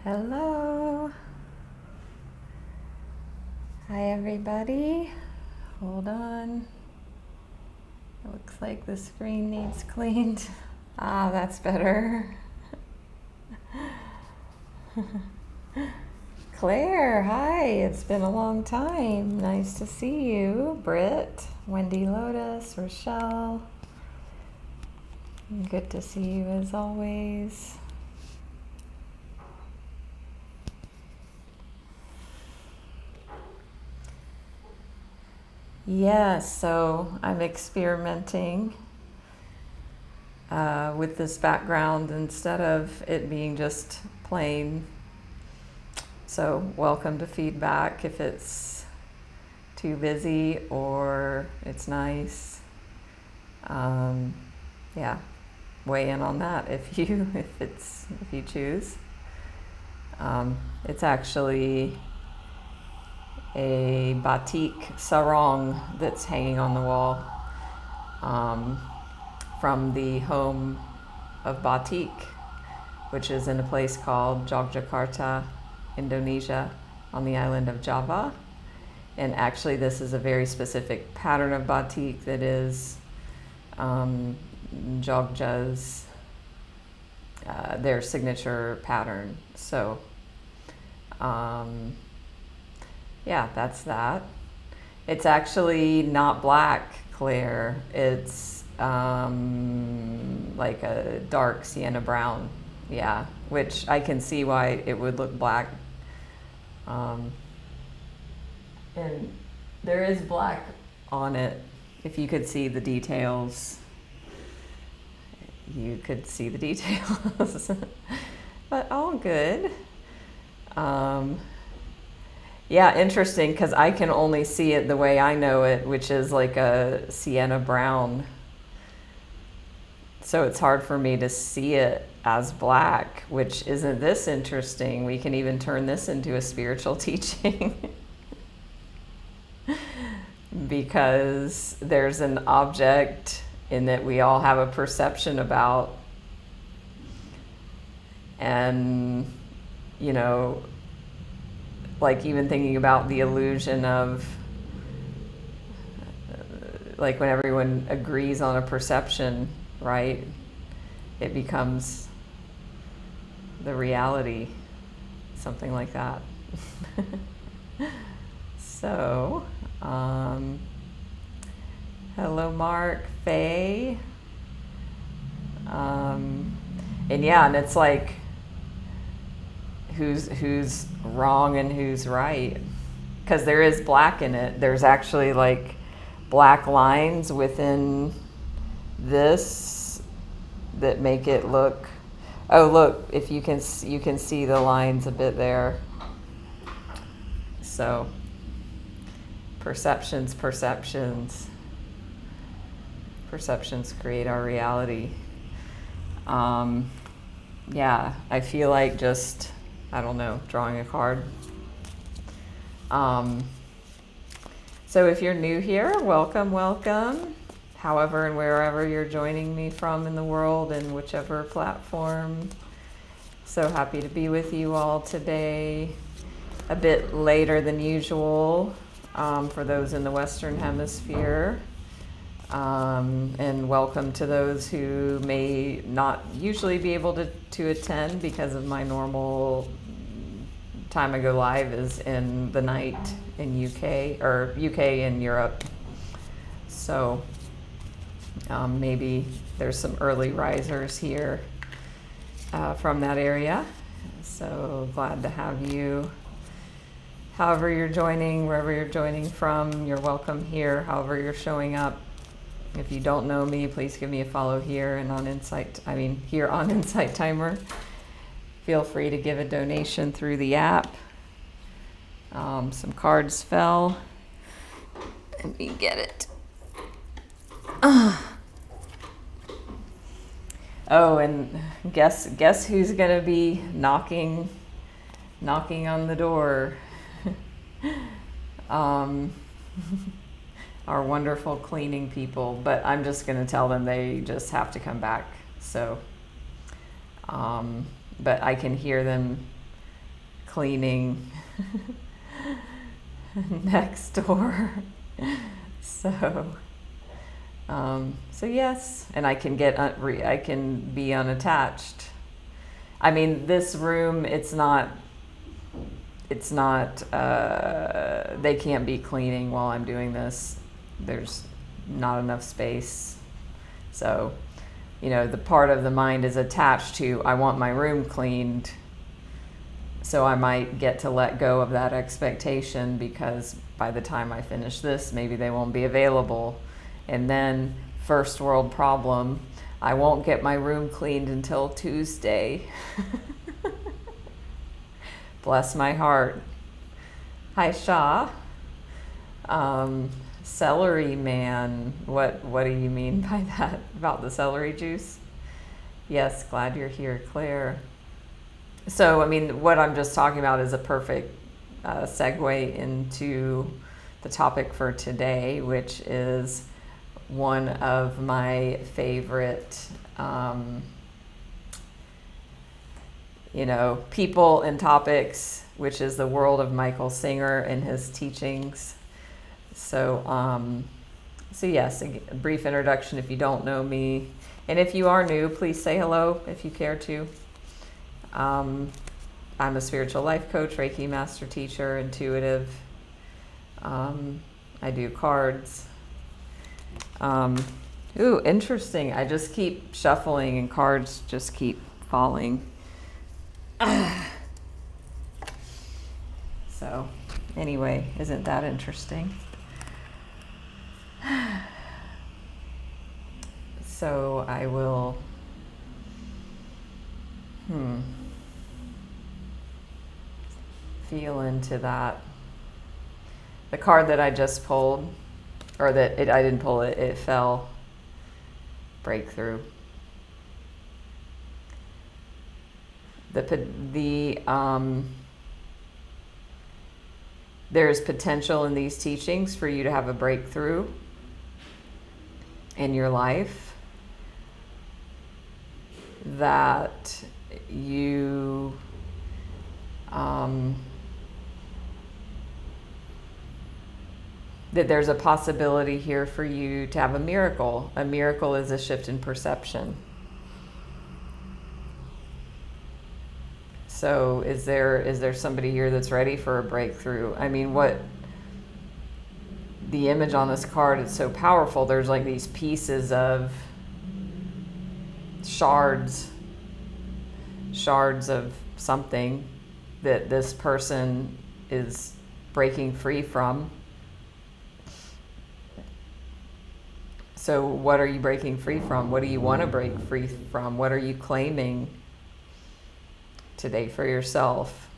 Hello. Hi, everybody. Hold on. It looks like the screen needs cleaned. Ah, that's better. Claire, hi. It's been a long time. Nice to see you. Britt, Wendy Lotus, Rochelle. Good to see you as always. Yes, so I'm experimenting with this background instead of it being just plain. So welcome to feedback if it's too busy or it's nice. Yeah, weigh in on that if you choose. It's actually a batik sarong that's hanging on the wall from the home of batik, which is in a place called Yogyakarta, Indonesia, on the island of Java. And actually this is a very specific pattern of batik that is Jogja's, their signature pattern. So yeah, that's that. It's actually not black, Claire. It's like a dark sienna brown. Yeah, which I can see why it would look black. And there is black on it. If you could see the details, you could see the details. But all good. Yeah, interesting, because I can only see it the way I know it, which is like a sienna brown. So it's hard for me to see it as black, which isn't this interesting. We can even turn this into a spiritual teaching. Because there's an object in that we all have a perception about. And, you know, like even thinking about the illusion of, like when everyone agrees on a perception, right? It becomes the reality, something like that. So, hello Mark, Faye. And yeah, and it's like, who's wrong and who's right, because there is black in it. There's actually like black lines within this that make it look, oh look, if you can see the lines a bit there. So perceptions create our reality. Yeah, I feel like just, I don't know, drawing a card. So if you're new here, welcome. However and wherever you're joining me from in the world, and whichever platform. So happy to be with you all today. A bit later than usual for those in the Western Hemisphere. And welcome to those who may not usually be able to attend, because of my normal time I go live is in the night in UK and Europe. So maybe there's some early risers here from that area. So glad to have you. However you're joining, wherever you're joining from, you're welcome here. However you're showing up. If you don't know me, please give me a follow here and here on Insight Timer. Feel free to give a donation through the app. Some cards fell. Let me get it. Oh, and guess who's gonna be knocking on the door? Our wonderful cleaning people, but I'm just going to tell them they just have to come back. So, but I can hear them cleaning next door. So yes, and I can I can be unattached. I mean, this room, it's not, they can't be cleaning while I'm doing this. There's not enough space. So, the part of the mind is attached to, I want my room cleaned. So I might get to let go of that expectation, because by the time I finish this, maybe they won't be available. And then, first world problem, I won't get my room cleaned until Tuesday. Bless my heart. Hi, Shaw. Celery man. What do you mean by that? About the celery juice? Yes, glad you're here, Claire. So, I mean, what I'm just talking about is a perfect segue into the topic for today, which is one of my favorite, people and topics, which is the world of Michael Singer and his teachings. So yes, a brief introduction if you don't know me. And if you are new, please say hello if you care to. I'm a spiritual life coach, Reiki master teacher, intuitive. I do cards. Ooh, interesting. I just keep shuffling and cards just keep falling. So, anyway, isn't that interesting? So I will feel into that. The card that I just pulled, or I didn't pull it, it fell. Breakthrough. There's potential in these teachings for you to have a breakthrough in your life that you that there's a possibility here for you to have a miracle. A miracle is a shift in perception. So is there somebody here that's ready for a breakthrough? I mean, the image on this card is so powerful. There's like these pieces of shards of something that this person is breaking free from. So what are you breaking free from? What do you want to break free from? What are you claiming today for yourself?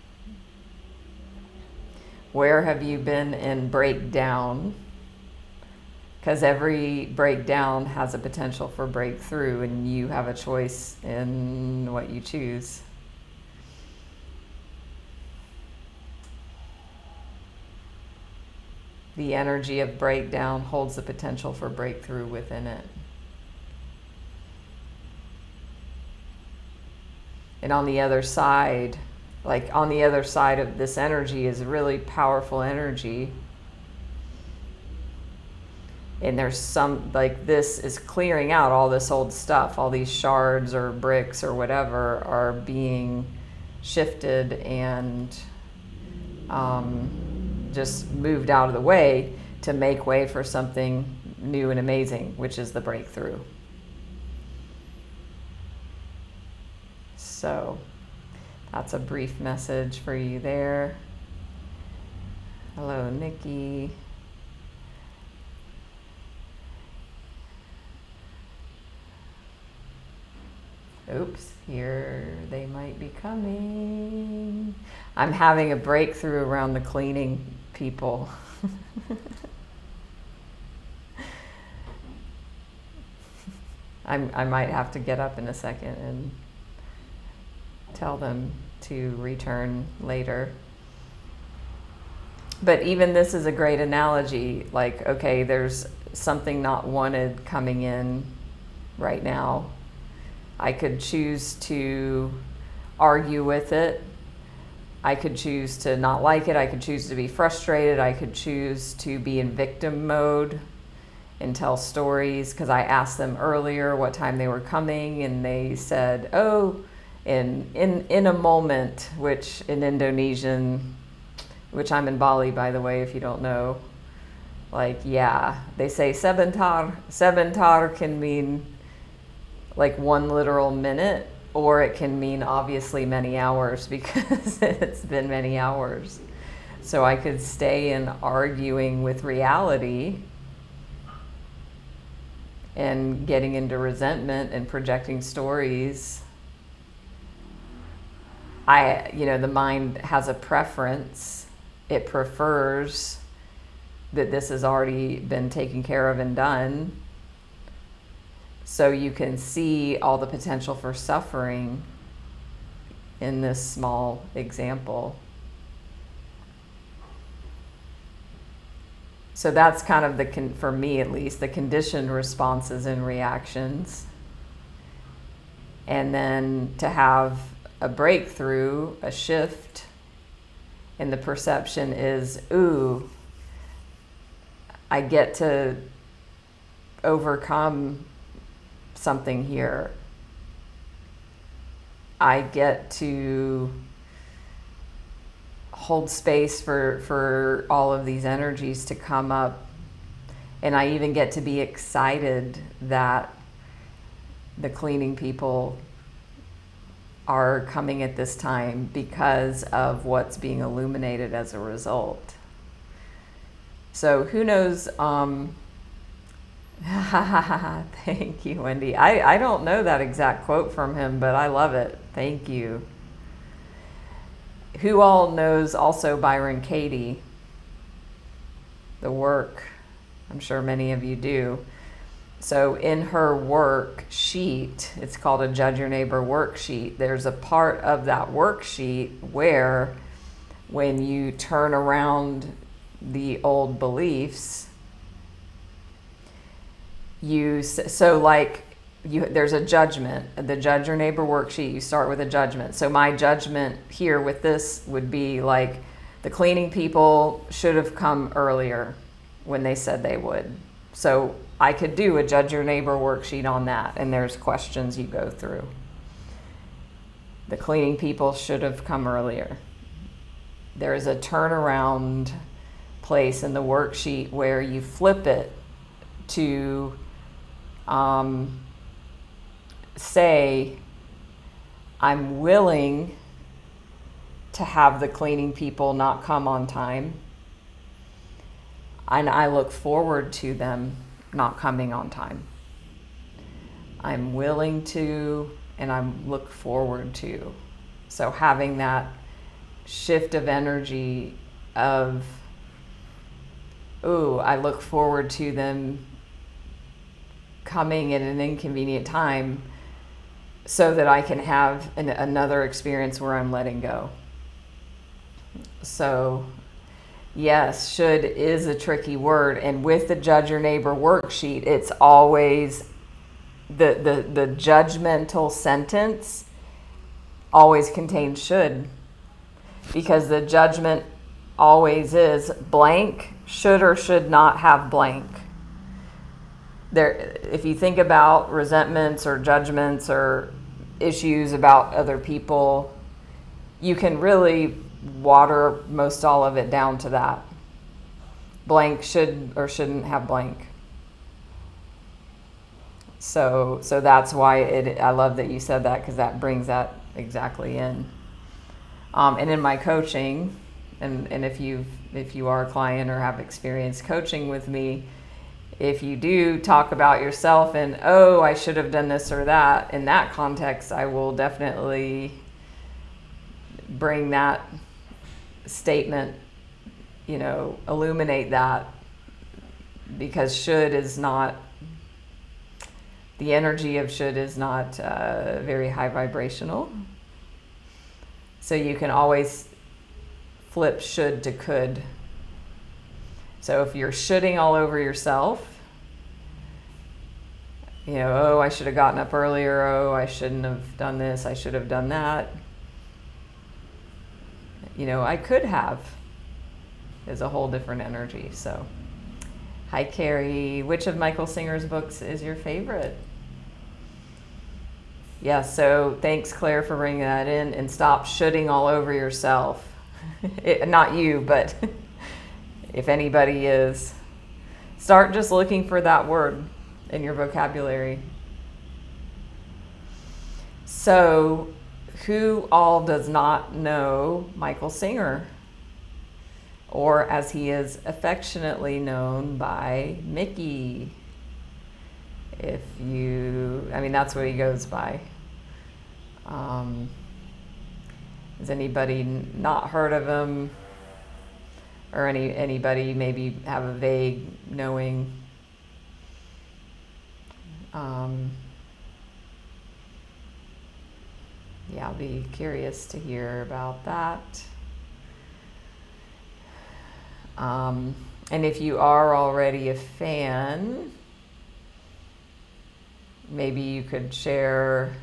Where have you been in breakdown? Because every breakdown has a potential for breakthrough, and you have a choice in what you choose. The energy of breakdown holds the potential for breakthrough within it. And on the other side, of this energy is a really powerful energy. And there's this is clearing out all this old stuff, all these shards or bricks or whatever are being shifted and just moved out of the way to make way for something new and amazing, which is the breakthrough. So that's a brief message for you there. Hello, Nikki. Oops, here they might be coming. I'm having a breakthrough around the cleaning people. I might have to get up in a second and tell them to return later. But even this is a great analogy. Like, okay, there's something not wanted coming in right now. I could choose to argue with it I could choose to not like it. I could choose to be frustrated. I could choose to be in victim mode and tell stories, because I asked them earlier what time they were coming, and they said, oh, in a moment, which in Indonesian, which I'm in Bali, by the way, if you don't know, like, yeah, they say sebentar. Sebentar can mean like one literal minute, or it can mean obviously many hours, because it's been many hours. So I could stay in arguing with reality and getting into resentment and projecting stories. The mind has a preference. It prefers that this has already been taken care of and done. So you can see all the potential for suffering in this small example. So that's kind of for me at least, the conditioned responses and reactions. And then to have a breakthrough, a shift in the perception is, ooh, I get to overcome something here. I get to hold space for all of these energies to come up. And I even get to be excited that the cleaning people are coming at this time because of what's being illuminated as a result. So who knows? Thank you, Wendy. I don't know that exact quote from him, but I love it. Thank you. Who all knows also Byron Katie? The work. I'm sure many of you do. So in her worksheet, it's called a Judge Your Neighbor worksheet. There's a part of that worksheet where when you turn around the old beliefs, there's a judgment. The Judge Your Neighbor worksheet, you start with a judgment. So my judgment here with this would be like, the cleaning people should have come earlier when they said they would. So I could do a Judge Your Neighbor worksheet on that, and there's questions you go through. The cleaning people should have come earlier. There is a turnaround place in the worksheet where you flip it to say, I'm willing to have the cleaning people not come on time, and I look forward to them not coming on time. I'm willing to, and I look forward to. So having that shift of energy of, ooh, I look forward to them coming at an inconvenient time so that I can have another experience where I'm letting go. So yes, should is a tricky word, and with the Judge Your Neighbor worksheet, it's always the judgmental sentence always contains should, because the judgment always is blank, should or should not have blank. There, if you think about resentments or judgments or issues about other people, you can really water most all of it down to that. Blank should or shouldn't have blank. So that's why I love that you said that, because that brings that exactly in. And in my coaching, and if you are a client or have experience coaching with me, if you do talk about yourself and, oh, I should have done this or that, in that context, I will definitely bring that statement, illuminate that, because should is not, the energy of should is not very high vibrational. So you can always flip should to could. So if you're shoulding all over yourself, oh, I should have gotten up earlier, oh, I shouldn't have done this, I should have done that. I could have is a whole different energy. So, hi, Carrie. Which of Michael Singer's books is your favorite? Yeah, so thanks, Claire, for bringing that in, and stop shooting all over yourself. Not you, but if anybody is, start just looking for that word in your vocabulary. So, who all does not know Michael Singer? Or as he is affectionately known by, Mickey. That's what he goes by. Has anybody not heard of him? Or anybody maybe have a vague knowing? I'll be curious to hear about that. And if you are already a fan, maybe you could share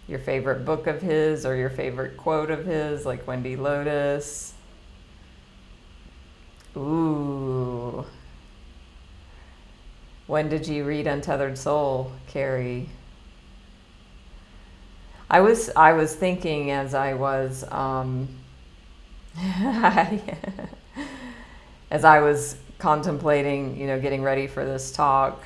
your favorite book of his or your favorite quote of his, like Wendy Lotus. Ooh. When did you read Untethered Soul, Carrie? I was thinking as I was as I was contemplating, getting ready for this talk,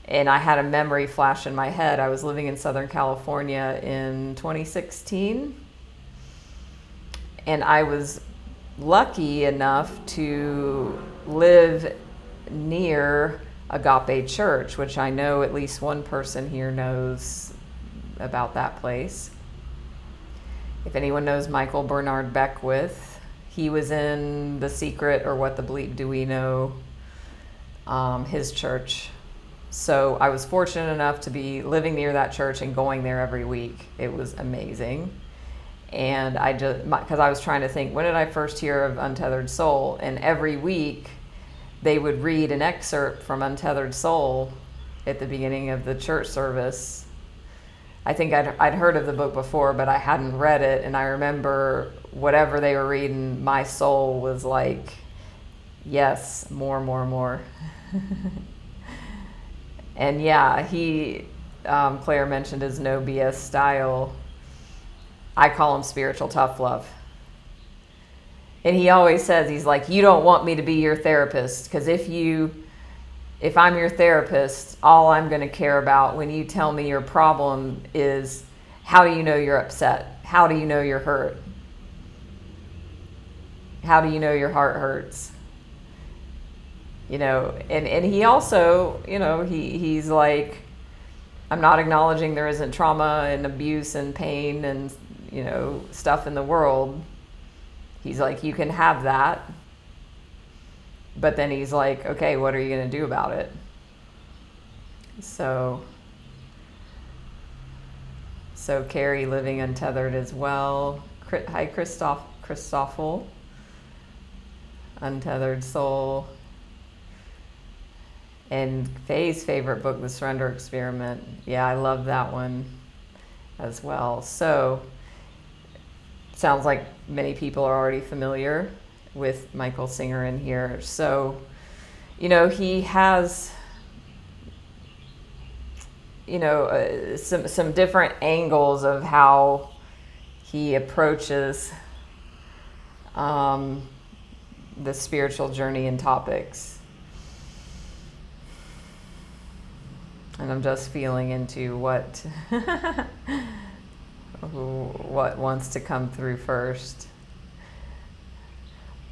and I had a memory flash in my head. I was living in Southern California in 2016, and I was lucky enough to live near Agape Church, which I know at least one person here knows about that place. If anyone knows Michael Bernard Beckwith, he was in The Secret or What the Bleep Do We Know, his church. So I was fortunate enough to be living near that church and going there every week. It was amazing. And because I was trying to think, when did I first hear of Untethered Soul? And every week they would read an excerpt from Untethered Soul at the beginning of the church service. I think I'd heard of the book before, but I hadn't read it. And I remember whatever they were reading, my soul was like, yes, more. And yeah, Claire mentioned his no BS style. I call him spiritual tough love. And he always says, he's like, you don't want me to be your therapist, because if I'm your therapist, all I'm going to care about when you tell me your problem is, how do you know you're upset? How do you know you're hurt? How do you know your heart hurts? And he also, he's like, I'm not acknowledging there isn't trauma and abuse and pain and, stuff in the world. He's like, you can have that. But then he's like, okay, what are you going to do about it? So Carrie, Living Untethered as well. Hi, Christoffel. Untethered Soul. And Faye's favorite book, The Surrender Experiment. Yeah, I love that one as well. So sounds like many people are already familiar with Michael Singer in here. So, he has, some different angles of how he approaches the spiritual journey and topics. And I'm just feeling into what wants to come through first.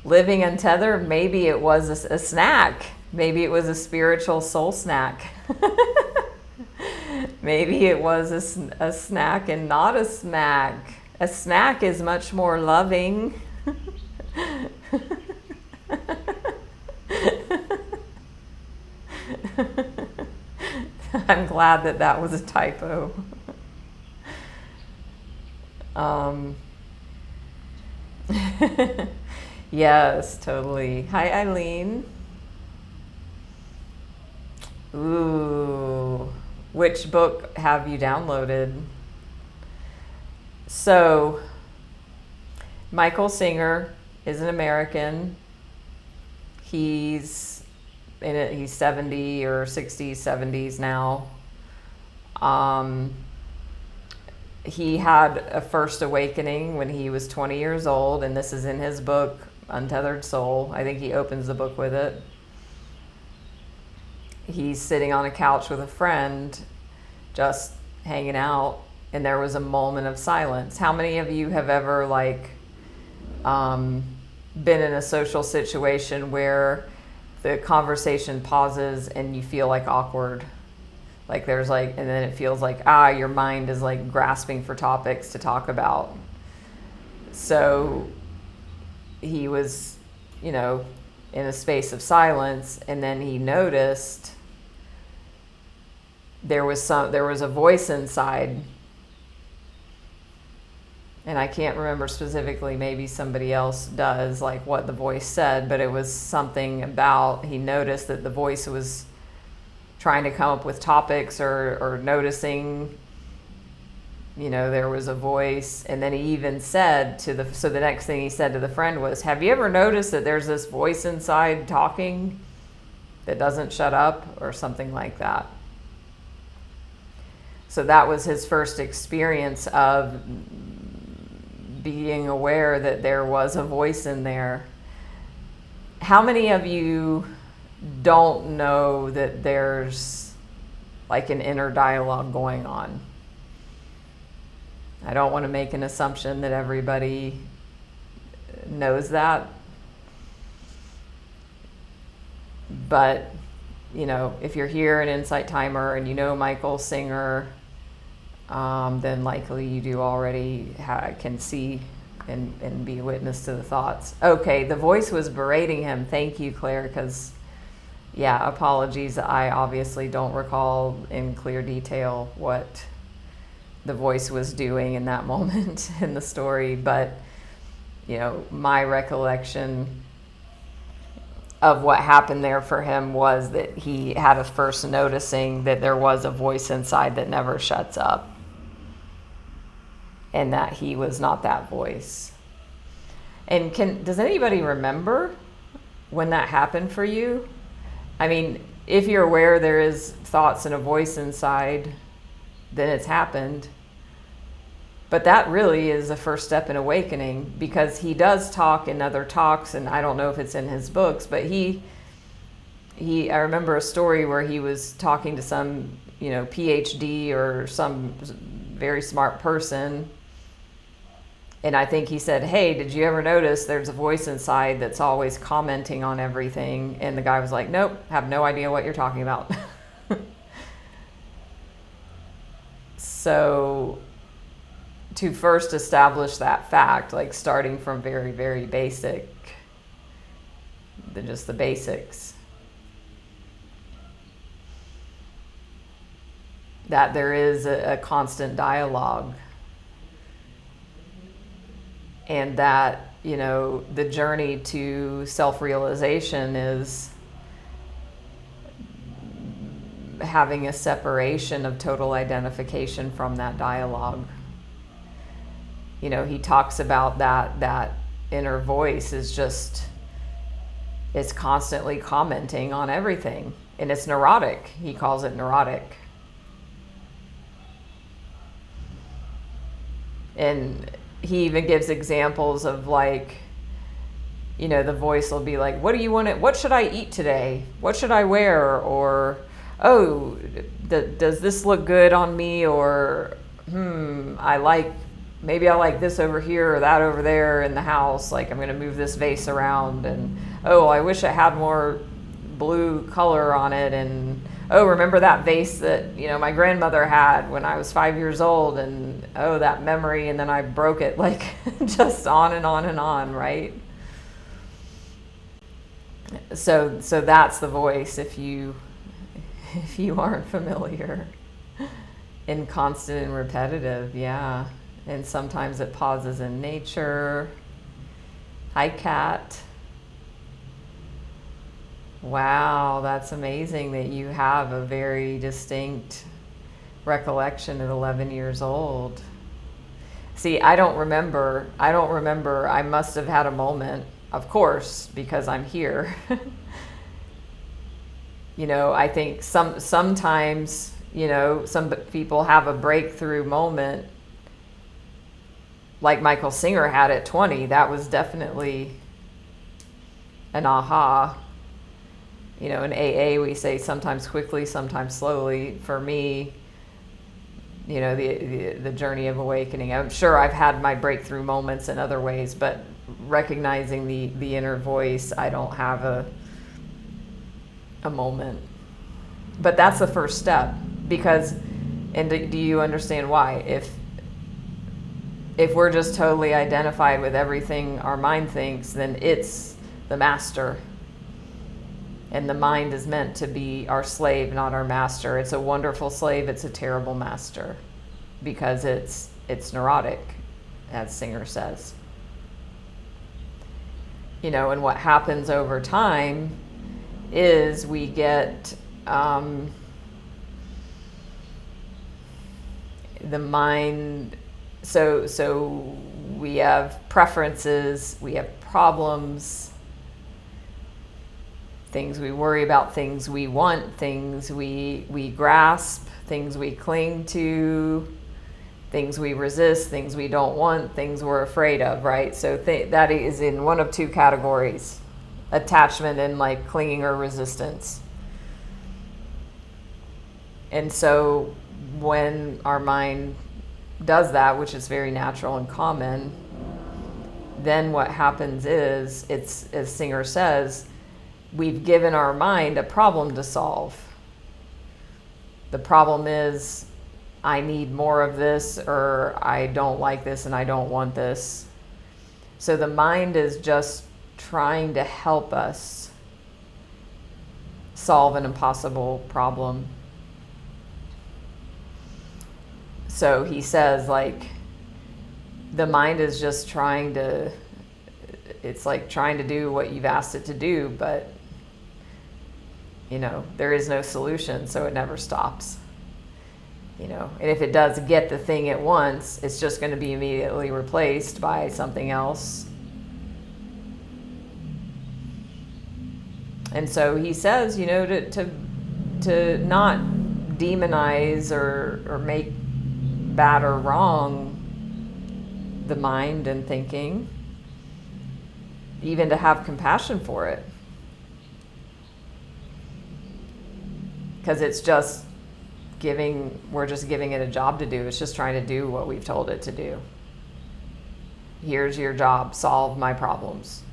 Living Untethered, maybe it was a snack. Maybe it was a spiritual soul snack. Maybe it was a snack and not a smack. A snack is much more loving. I'm glad that was a typo. Yes, totally. Hi, Eileen. Ooh, which book have you downloaded? So Michael Singer is an American. He's in it. He's 70 or 60s, 70s now. He had a first awakening when he was 20 years old, and this is in his book, Untethered Soul. I think he opens the book with it. He's sitting on a couch with a friend, just hanging out, and there was a moment of silence. How many of you have ever been in a social situation where the conversation pauses and you feel awkward? There's and then it feels your mind is grasping for topics to talk about. So he was, in a space of silence, and then he noticed there was a voice inside, and I can't remember specifically, maybe somebody else does, what the voice said, but it was something about, he noticed that the voice was trying to come up with topics or noticing, there was a voice. And then he even said so the next thing he said to the friend was, have you ever noticed that there's this voice inside talking that doesn't shut up, or something like that? So that was his first experience of being aware that there was a voice in there. How many of you don't know that there's an inner dialogue going on? I don't want to make an assumption that everybody knows that. But, if you're here in Insight Timer and you know Michael Singer, then likely you do already can see and be a witness to the thoughts. Okay, the voice was berating him. Thank you, Claire, because, yeah, apologies. I obviously don't recall in clear detail what the voice was doing in that moment in the story, but, my recollection of what happened there for him was that he had a first noticing that there was a voice inside that never shuts up, and that he was not that voice. And does anybody remember when that happened for you? I mean, if you're aware there is thoughts and a voice inside, then it's happened. But that really is a first step in awakening, because he does talk in other talks, and I don't know if it's in his books, but I remember a story where he was talking to some, PhD or some very smart person. And I think he said, hey, did you ever notice there's a voice inside that's always commenting on everything? And the guy was like, nope, have no idea what you're talking about. So to first establish that fact, starting from very, very basic, just the basics, that there is a constant dialogue. And that, the journey to self-realization is having a separation of total identification from that dialogue. He talks about that inner voice is constantly commenting on everything. And it's neurotic. He calls it neurotic. And he even gives examples of the voice will be like, what do you want to, what should I eat today? What should I wear? Or, oh, does this look good on me? Or, maybe I like this over here or that over there in the house. I'm going to move this vase around. And, oh, I wish it had more blue color on it. And, oh, remember that vase that, my grandmother had when I was 5 years old, and, oh, that memory, and then I broke it, just on and on and on, right? So that's the voice, if you aren't familiar. And constant and repetitive, yeah. And sometimes it pauses in nature. Hi, Kat. Wow, that's amazing that you have a very distinct recollection at 11 years old. See, I don't remember. I must have had a moment, of course, because I'm here. I think sometimes, some people have a breakthrough moment like Michael Singer had at 20. That was definitely an aha. In AA, we say sometimes quickly, sometimes slowly. For me, the journey of awakening. I'm sure I've had my breakthrough moments in other ways, but recognizing the inner voice, I don't have a moment. But that's the first step, because, and do you understand why? If we're just totally identified with everything our mind thinks, then it's the master. And the mind is meant to be our slave, not our master. It's a wonderful slave, it's a terrible master, because it's neurotic, as Singer says. And what happens over time is we get the mind, so we have preferences, we have problems, things we worry about, things we want, things we grasp, things we cling to, things we resist, things we don't want, things we're afraid of, right? So that is in one of two categories: attachment and like clinging or resistance. And so when our mind does that, which is very natural and common, then what happens is, it's, as Singer says, we've given our mind a problem to solve. The problem is, I need more of this, or I don't like this and I don't want this. So the mind is just trying to help us solve an impossible problem. So he says, like, the mind is just trying to, it's like trying to do what you've asked it to do, but there is no solution, so it never stops. And if it does get the thing it wants, it's just going to be immediately replaced by something else. And so he says, to not demonize or make bad or wrong the mind and thinking, even to have compassion for it. Because we're just giving it a job to do. It's just trying to do what we've told it to do. Here's your job, solve my problems.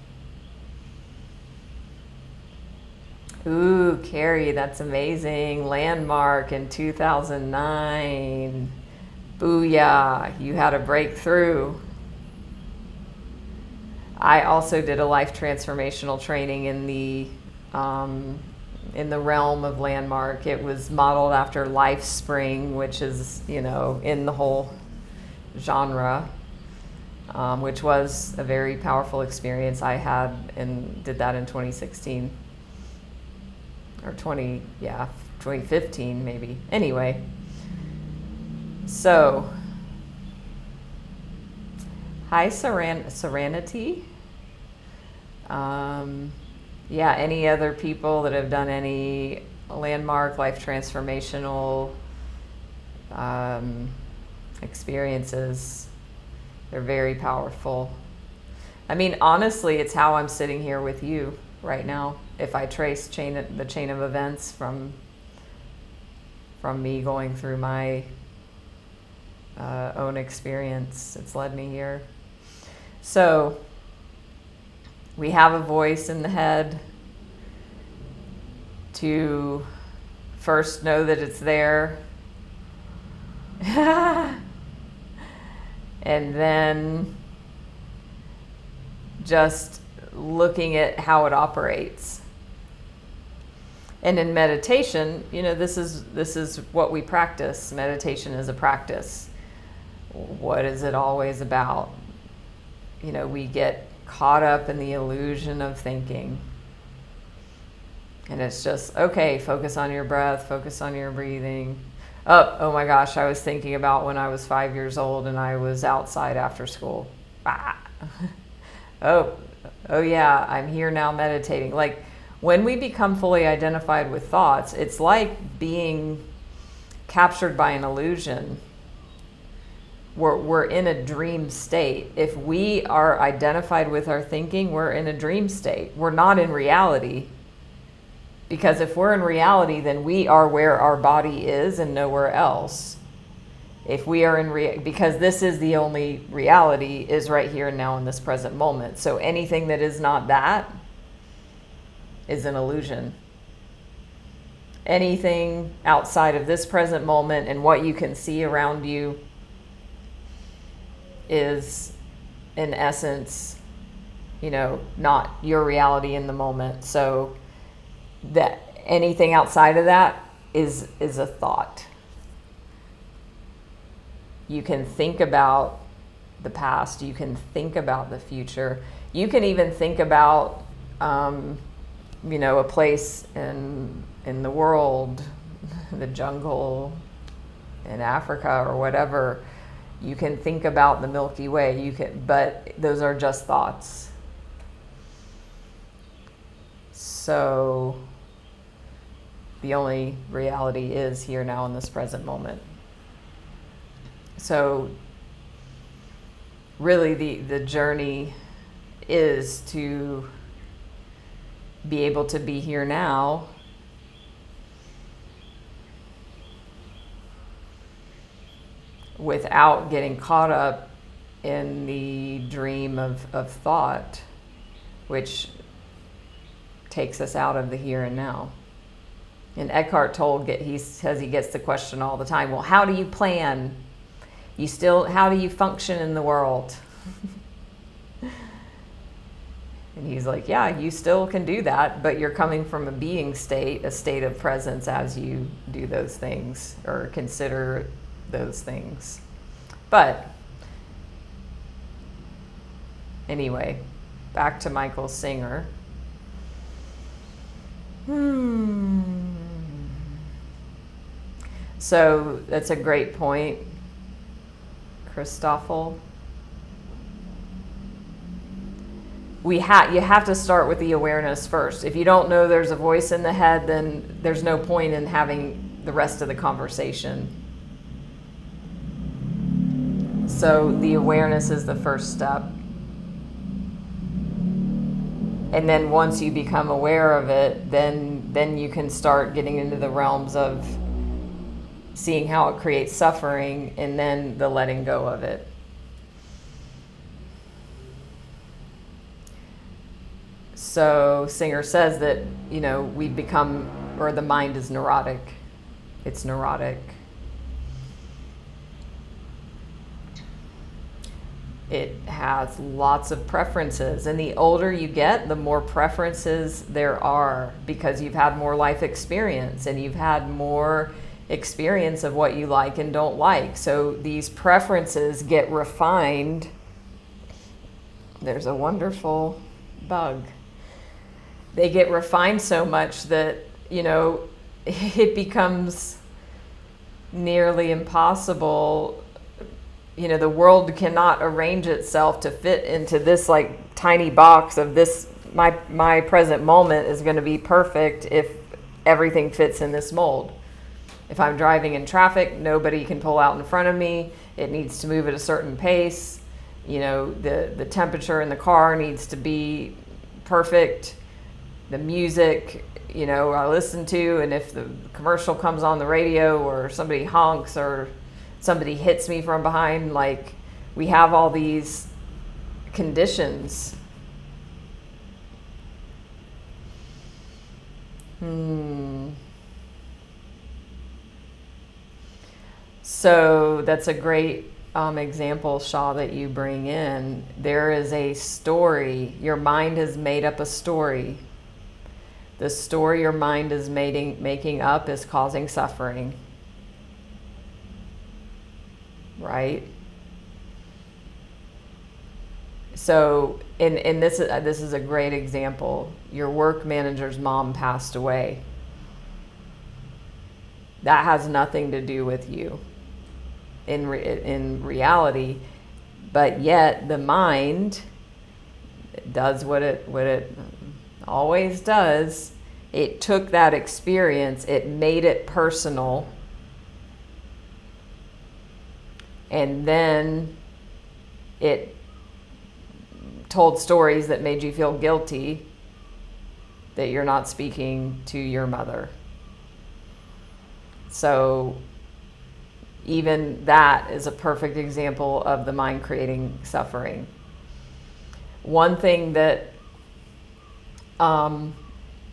Ooh, Carrie, that's amazing. Landmark in 2009. Booyah, you had a breakthrough. I also did a life transformational training in the realm of Landmark. It was modeled after Life Spring, which is, in the whole genre, which was a very powerful experience I had, and did that in 2016 or 2015 maybe. Anyway, so hi, Serenity. Any other people that have done any Landmark life transformational experiences? They're very powerful. I mean, honestly, it's how I'm sitting here with you right now. If I trace the chain of events from me going through my own experience, it's led me here. So we have a voice in the head to first know that it's there, and then just looking at how it operates. And in meditation, this is what we practice. Meditation is a practice. What is it always about? We get caught up in the illusion of thinking. And it's just, okay, focus on your breath, focus on your breathing. Oh my gosh, I was thinking about when I was 5 years old and I was outside after school. Ah. Oh yeah, I'm here now meditating. Like, when we become fully identified with thoughts, it's like being captured by an illusion. We're in a dream state. If we are identified with our thinking, we're in a dream state. We're not in reality. Because if we're in reality, then we are where our body is and nowhere else. If we are in because this is the only reality, is right here and now in this present moment. So anything that is not that is an illusion. Anything outside of this present moment and what you can see around you is, in essence, not your reality in the moment. So that anything outside of that is a thought. You can think about the past, you can think about the future, you can even think about a place in the world, the jungle in Africa or whatever. You can think about the Milky Way, but those are just thoughts. So the only reality is here now in this present moment. So really the journey is to be able to be here now without getting caught up in the dream of thought, which takes us out of the here and now. And Eckhart Tolle, he says he gets the question all the time, well, how do you plan? How do you function in the world? And he's like, yeah, you still can do that, but you're coming from a being state, a state of presence as you do those things or consider those things. But anyway, back to Michael Singer. So that's a great point, Christoffel. You have to start with the awareness first. If you don't know there's a voice in the head, then there's no point in having the rest of the conversation. So the awareness is the first step. And then once you become aware of it, then you can start getting into the realms of seeing how it creates suffering and then the letting go of it. So Singer says that, we've become, or the mind is neurotic. It's neurotic. It has lots of preferences, and the older you get, the more preferences there are, because you've had more life experience and you've had more experience of what you like and don't like. So these preferences get refined. There's a wonderful bug. They get refined so much that, it becomes nearly impossible. The world cannot arrange itself to fit into this like tiny box of this. My present moment is going to be perfect if everything fits in this mold. If I'm driving in traffic, nobody can pull out in front of me. It needs to move at a certain pace. The temperature in the car needs to be perfect. The music, I listen to, and if the commercial comes on the radio or somebody honks or somebody hits me from behind, like, we have all these conditions. So that's a great example, Shaw, that you bring in. There is a story. Your mind has made up a story. The story your mind is making up is causing suffering. Right? So, and this is a great example. Your work manager's mom passed away. That has nothing to do with you in reality, but yet the mind does what it always does. It took that experience, it made it personal, and then it told stories that made you feel guilty that you're not speaking to your mother. So even that is a perfect example of the mind creating suffering. One thing that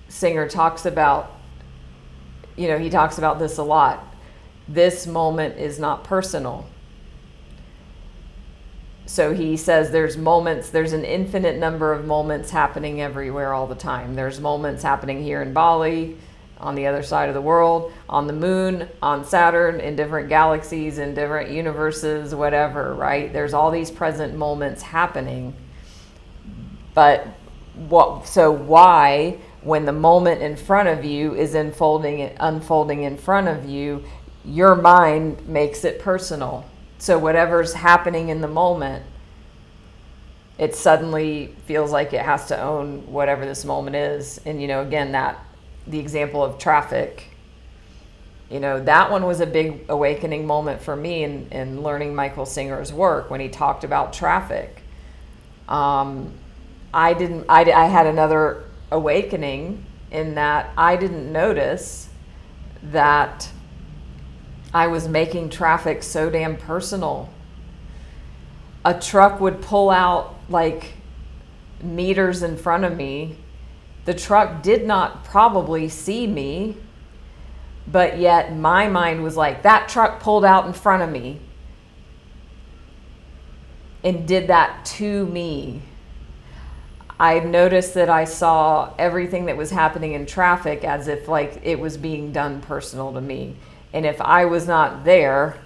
Singer talks about, he talks about this a lot. This moment is not personal. So he says there's an infinite number of moments happening everywhere all the time. There's moments happening here in Bali, on the other side of the world, on the moon, on Saturn, in different galaxies, in different universes, whatever, right? There's all these present moments happening. But why, when the moment in front of you is unfolding in front of you, your mind makes it personal? So whatever's happening in the moment, it suddenly feels like it has to own whatever this moment is. And, again, the example of traffic, that one was a big awakening moment for me in learning Michael Singer's work when he talked about traffic. I had another awakening in that I didn't notice that I was making traffic so damn personal. A truck would pull out like meters in front of me. The truck did not probably see me, but yet my mind was like, that truck pulled out in front of me and did that to me. I noticed that I saw everything that was happening in traffic as if like it was being done personal to me. And if I was not there,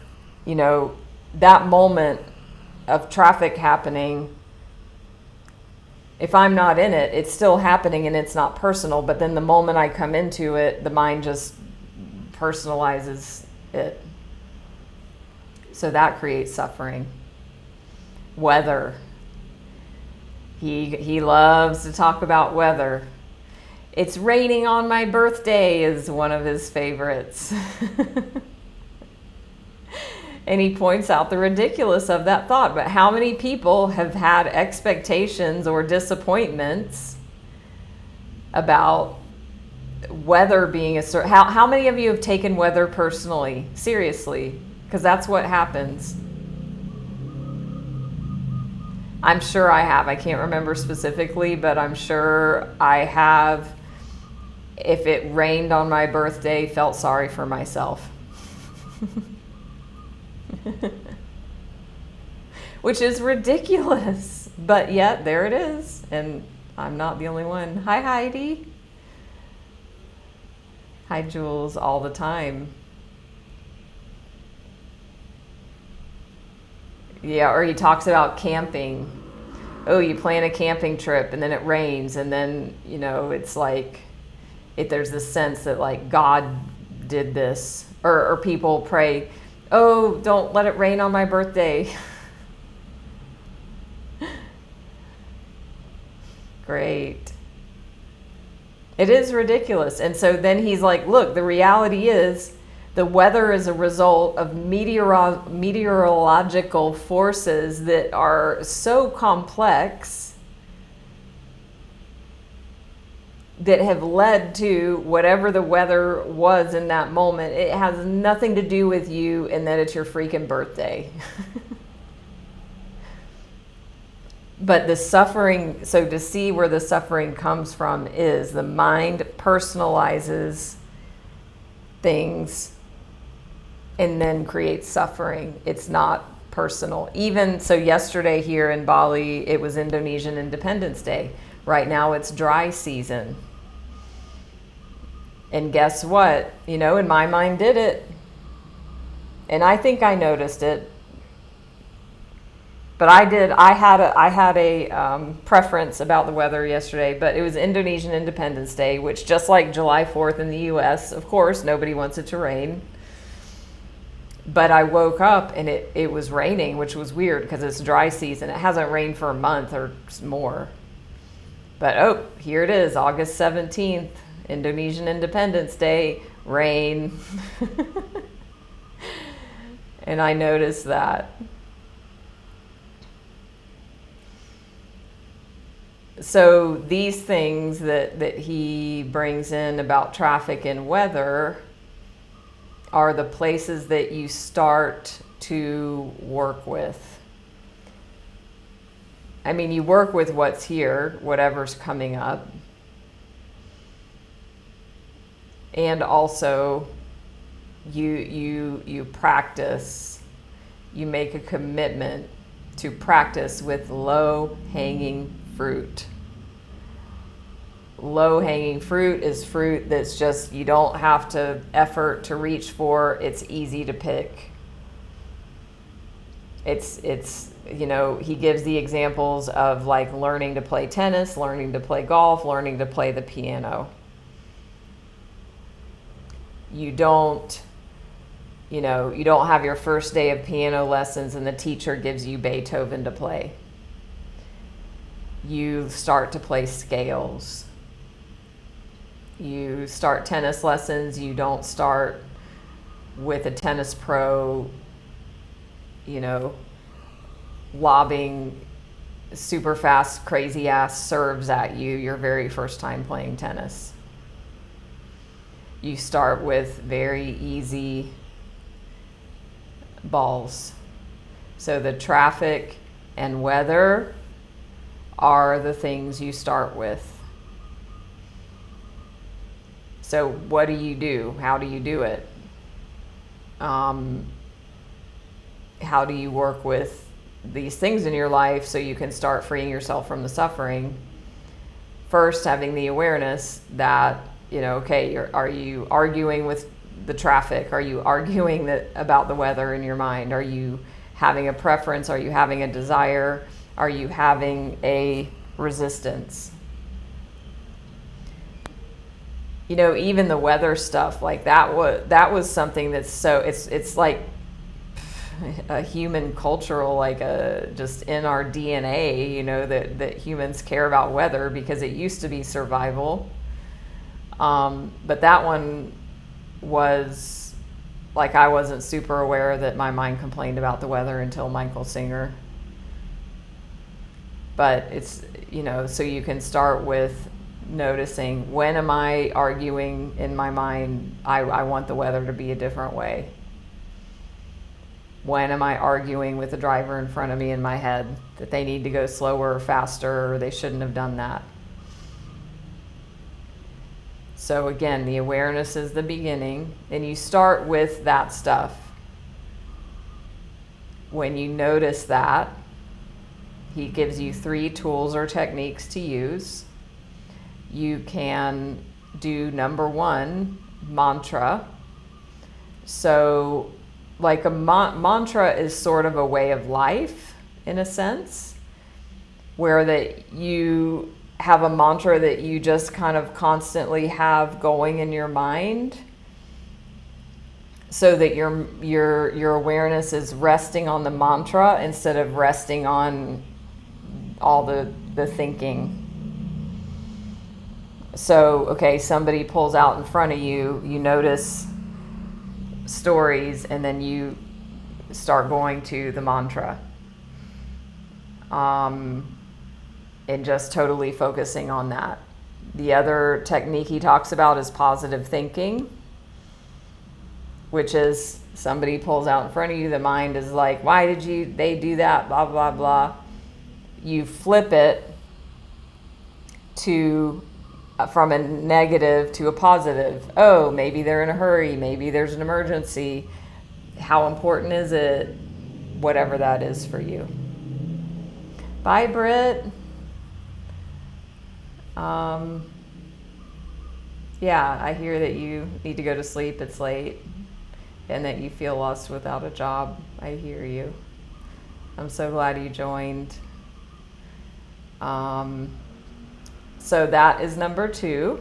that moment of traffic happening, if I'm not in it, it's still happening and it's not personal. But then the moment I come into it, the mind just personalizes it. So that creates suffering. Weather. He loves to talk about weather. It's raining on my birthday is one of his favorites. And he points out the ridiculous of that thought. But how many people have had expectations or disappointments about weather being a certain... How many of you have taken weather personally? Seriously. Because that's what happens. I'm sure I have. I can't remember specifically, but I'm sure I have. If it rained on my birthday, felt sorry for myself. Which is ridiculous, but yet there it is, and I'm not the only one. Hi, Heidi. Hi, Jules, all the time. Yeah, or he talks about camping. Oh, you plan a camping trip and then it rains, and then, it's like, there's this sense that like God did this, or people pray, oh, don't let it rain on my birthday. Great. It is ridiculous. And so then he's like, look, the reality is the weather is a result of meteorological forces that are so complex that have led to whatever the weather was in that moment. It has nothing to do with you and that it's your freaking birthday. But the suffering, so to see where the suffering comes from is the mind personalizes things and then creates suffering. It's not personal. Even so, yesterday here in Bali, it was Indonesian Independence Day. Right now it's dry season. And guess what? And my mind did it. And I think I noticed it. But I had a preference about the weather yesterday, but it was Indonesian Independence Day, which just like July 4th in the US, of course, nobody wants it to rain. But I woke up and it was raining, which was weird because it's dry season. It hasn't rained for a month or more. But here it is, August 17th, Indonesian Independence Day, rain. And I noticed that. So these things that he brings in about traffic and weather are the places that you start to work with. I mean, you work with what's here, whatever's coming up. And also you practice, you make a commitment to practice with low-hanging fruit. Low-hanging fruit is fruit that's just, you don't have to effort to reach for. It's easy to pick. It's you know, he gives the examples of like learning to play tennis, learning to play golf, learning to play the piano. You don't have your first day of piano lessons and the teacher gives you Beethoven to play. You start to play scales. You start tennis lessons. You don't start with a tennis pro, lobbing super fast, crazy ass serves at you your very first time playing tennis. You start with very easy balls. So the traffic and weather are the things you start with. So what do you do? How do you do it? How do you work with these things in your life so you can start freeing yourself from the suffering? First, having the awareness that, are you arguing with the traffic? Are you arguing about the weather in your mind? Are you having a preference? Are you having a desire? Are you having a resistance? Even the weather stuff, like that was something that's so, it's like a human cultural, like just in our DNA, that humans care about weather because it used to be survival. But that one was like, I wasn't super aware that my mind complained about the weather until Michael Singer. But it's, so you can start with noticing, when am I arguing in my mind, I want the weather to be a different way? When am I arguing with the driver in front of me in my head that they need to go slower or faster, or they shouldn't have done that? So again, the awareness is the beginning, and you start with that stuff. When you notice that, he gives you 3 tools or techniques to use. You can do number 1, mantra. So like a mantra is sort of a way of life in a sense, where that you have a mantra that you just kind of constantly have going in your mind, so that your awareness is resting on the mantra instead of resting on all the thinking. So, okay, somebody pulls out in front of you, you notice stories, and then you start going to the mantra. And just totally focusing on that. The other technique he talks about is positive thinking, which is somebody pulls out in front of you, the mind is like, why did they do that, blah, blah, blah. You flip it to from a negative to a positive. Oh, maybe they're in a hurry, maybe there's an emergency. How important is it? Whatever that is for you. Bye, Britt. Yeah, I hear that you need to go to sleep, it's late, and that you feel lost without a job. I hear you. I'm so glad you joined. So that is number 2.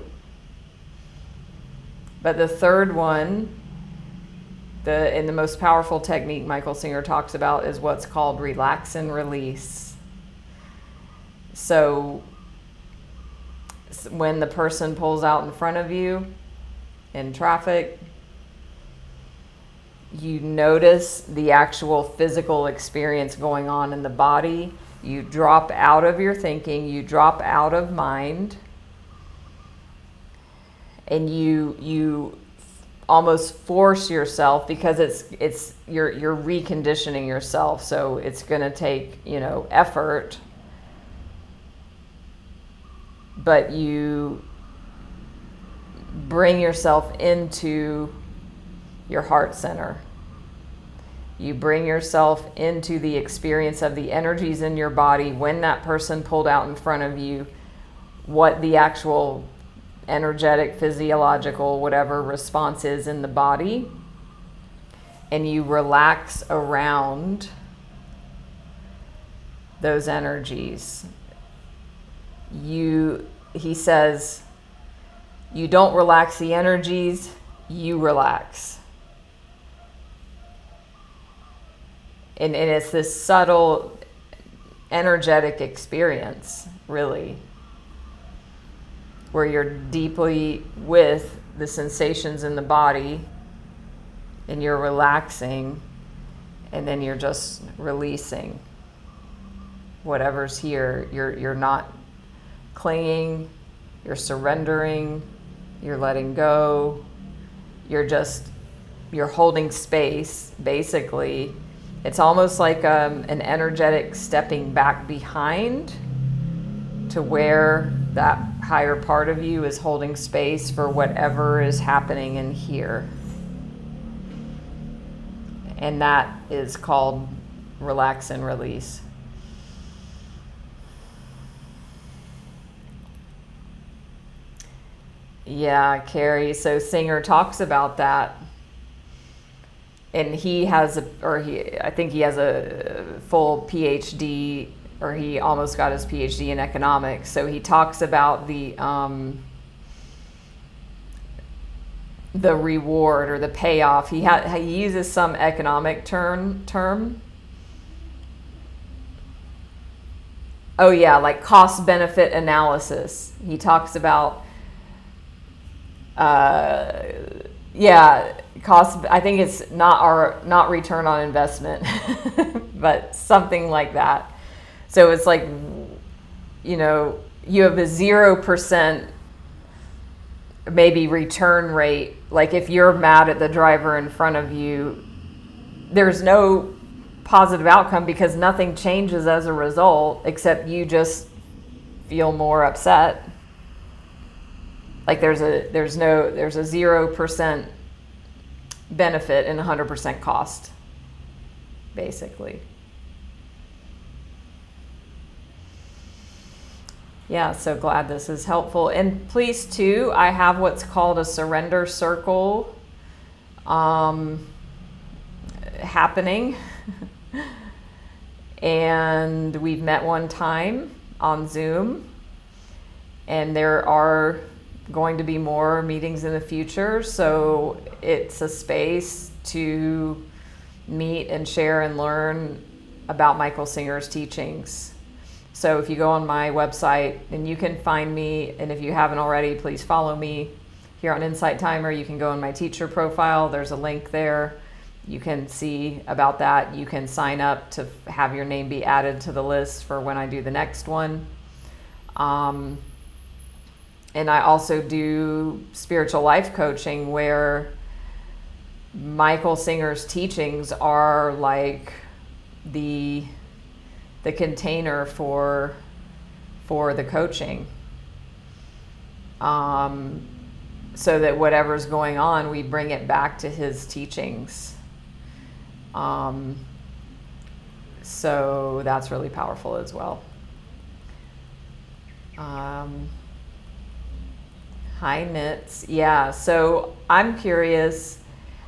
But the third one, and the most powerful technique Michael Singer talks about, is what's called relax and release. So when the person pulls out in front of you in traffic, you notice the actual physical experience going on in the body. You drop out of your thinking, you drop out of mind, and you almost force yourself, because you're reconditioning yourself, so it's going to take, effort, but you bring yourself into your heart center. You bring yourself into the experience of the energies in your body when that person pulled out in front of you, what the actual energetic, physiological, whatever response is in the body, and you relax around those energies. He says, you don't relax the energies, you relax. And it's this subtle energetic experience, really, where you're deeply with the sensations in the body, and you're relaxing, and then you're just releasing whatever's here. You're not clinging, you're surrendering, you're letting go, you're holding space, basically. It's almost like an energetic stepping back behind to where that higher part of you is holding space for whatever is happening in here. And that is called relax and release. Yeah, Carrie. So Singer talks about that. And I think he has a full PhD, or he almost got his PhD in economics. So he talks about the reward or the payoff. He uses some economic term. Oh yeah, like cost benefit analysis. He talks about cost. I think it's not return on investment, but something like that. So it's like, you have a 0% maybe return rate. Like if you're mad at the driver in front of you, there's no positive outcome because nothing changes as a result, except you just feel more upset. Like there's a 0% benefit and 100% cost, basically. Yeah, so glad this is helpful. And please too, I have what's called a surrender circle happening. And we've met one time on Zoom, and there are going to be more meetings in the future. So it's a space to meet and share and learn about Michael Singer's teachings. So if you go on my website, and you can find me, and if you haven't already, please follow me here on Insight Timer. You can go on my teacher profile. There's a link there. You can see about that. You can sign up to have your name be added to the list for when I do the next one. And I also do spiritual life coaching, where Michael Singer's teachings are like the container for the coaching. So that whatever's going on, we bring it back to his teachings. So that's really powerful as well. Hi, Nits. Yeah, so I'm curious,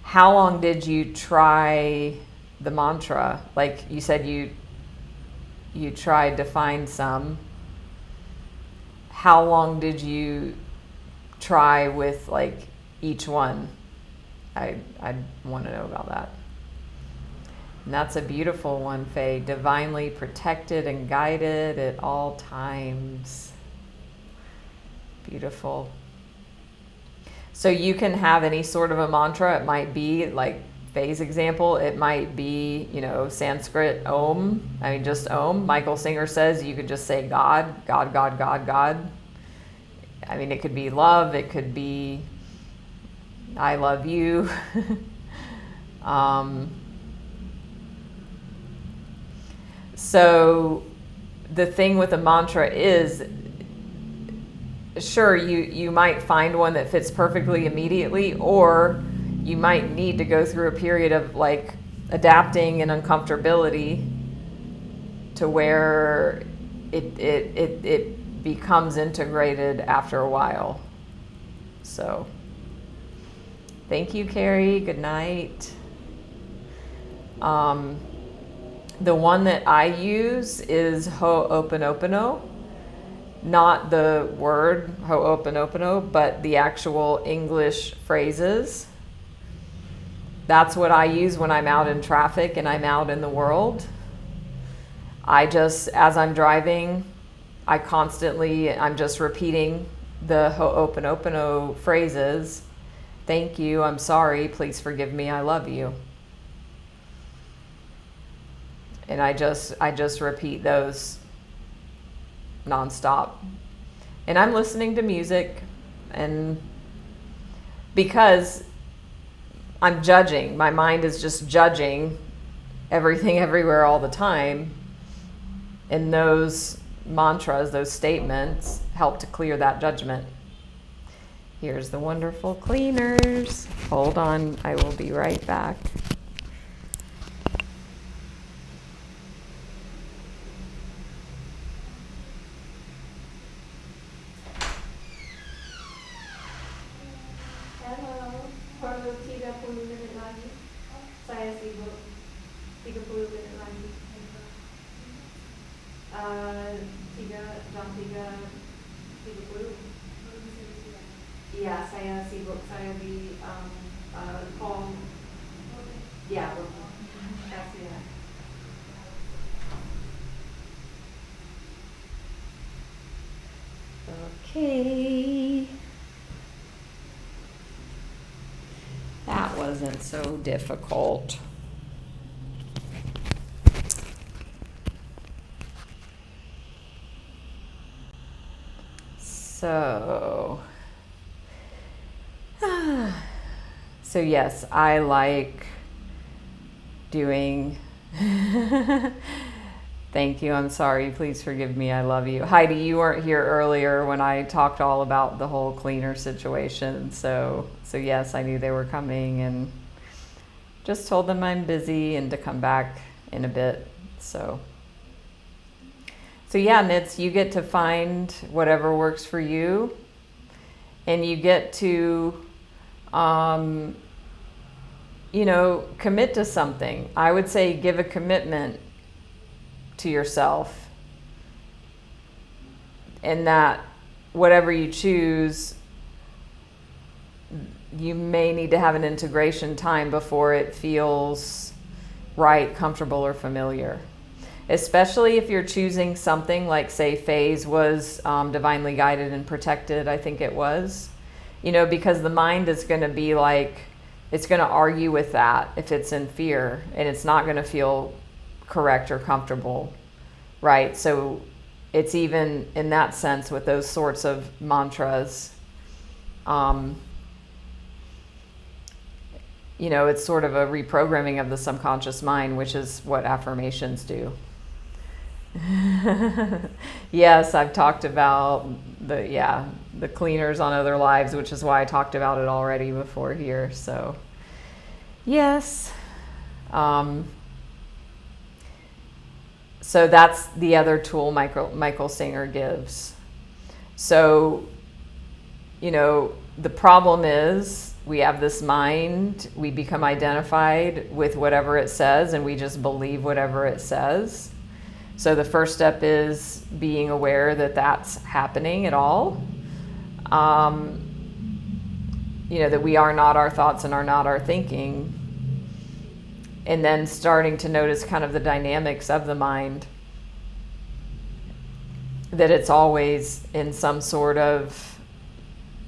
how long did you try the mantra? Like you said, you you tried to find some. How long did you try with like each one? I want to know about that. And that's a beautiful one, Faye. Divinely protected and guided at all times. Beautiful. So you can have any sort of a mantra. It might be like Faye's example. It might be, Sanskrit Om. I mean, just Om. Michael Singer says you could just say God, God, God, God, God. I mean, it could be love. It could be I love you. So the thing with a mantra is, sure, you might find one that fits perfectly immediately, or you might need to go through a period of like adapting and uncomfortability to where it becomes integrated after a while. So thank you, Carrie. Good night. The one that I use is Ho'oponopono. Not the word Ho'oponopono, but the actual English phrases. That's what I use when I'm out in traffic and I'm out in the world. As I'm driving, I'm just repeating the Ho'oponopono phrases. Thank you, I'm sorry, please forgive me, I love you. And I just repeat those nonstop. And I'm listening to music, and because I'm judging, my mind is just judging everything everywhere all the time. And those mantras, those statements help to clear that judgment. Here's the wonderful cleaners. Hold on, I will be right back. Ya, saya sibuk, saya di call. Ya, kasih ya. Okay. That wasn't so difficult. So yes, I like doing thank you, I'm sorry, please forgive me, I love you. Heidi, you weren't here earlier when I talked all about the whole cleaner situation. So yes, I knew they were coming and just told them I'm busy and to come back in a bit. So yeah, Nitz, you get to find whatever works for you, and you get to commit to something. I would say give a commitment to yourself, and that whatever you choose, you may need to have an integration time before it feels right, comfortable, or familiar. Especially if you're choosing something like, say, Faye's was divinely guided and protected, I think it was. Because the mind is going to be like, it's going to argue with that if it's in fear, and it's not going to feel correct or comfortable, right? So it's even in that sense with those sorts of mantras, it's sort of a reprogramming of the subconscious mind, which is what affirmations do. Yes, I've talked about the cleaners on other lives, which is why I talked about it already before here. So yes, so that's the other tool Michael Singer gives. So the problem is we have this mind, we become identified with whatever it says, and we just believe whatever it says. So the first step is being aware that that's happening at all. That we are not our thoughts and are not our thinking. And then starting to notice kind of the dynamics of the mind. That it's always in some sort of,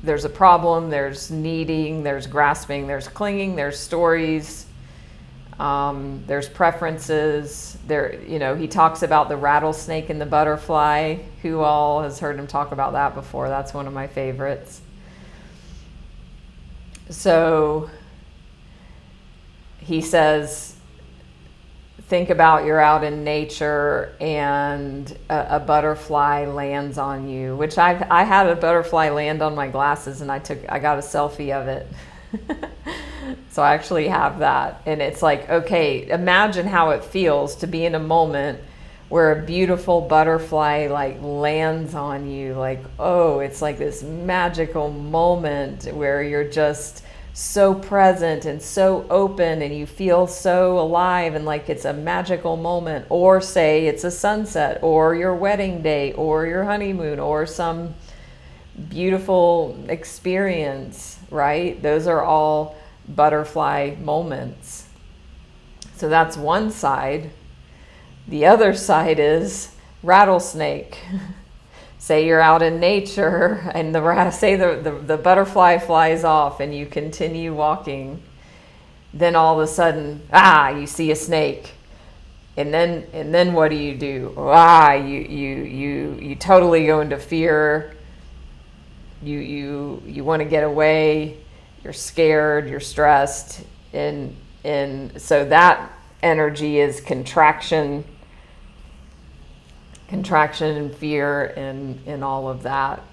there's a problem, there's needing, there's grasping, there's clinging, there's stories, there's preferences. He talks about the rattlesnake and the butterfly. Who all has heard him talk about that before? That's one of my favorites. So he says, think about you're out in nature and a butterfly lands on you, which I had a butterfly land on my glasses and I got a selfie of it. So I actually have that. And it's like, okay, imagine how it feels to be in a moment where a beautiful butterfly like lands on you. Like, oh, it's like this magical moment where you're just so present and so open and you feel so alive and like it's a magical moment. Or say it's a sunset or your wedding day or your honeymoon or some beautiful experience, right? Those are all butterfly moments. So that's one side. The other side is rattlesnake. Say you're out in nature and the butterfly flies off and you continue walking. Then all of a sudden, you see a snake. And then what do? You totally go into fear. You want to get away. You're scared, you're stressed, and so that energy is contraction and fear and all of that.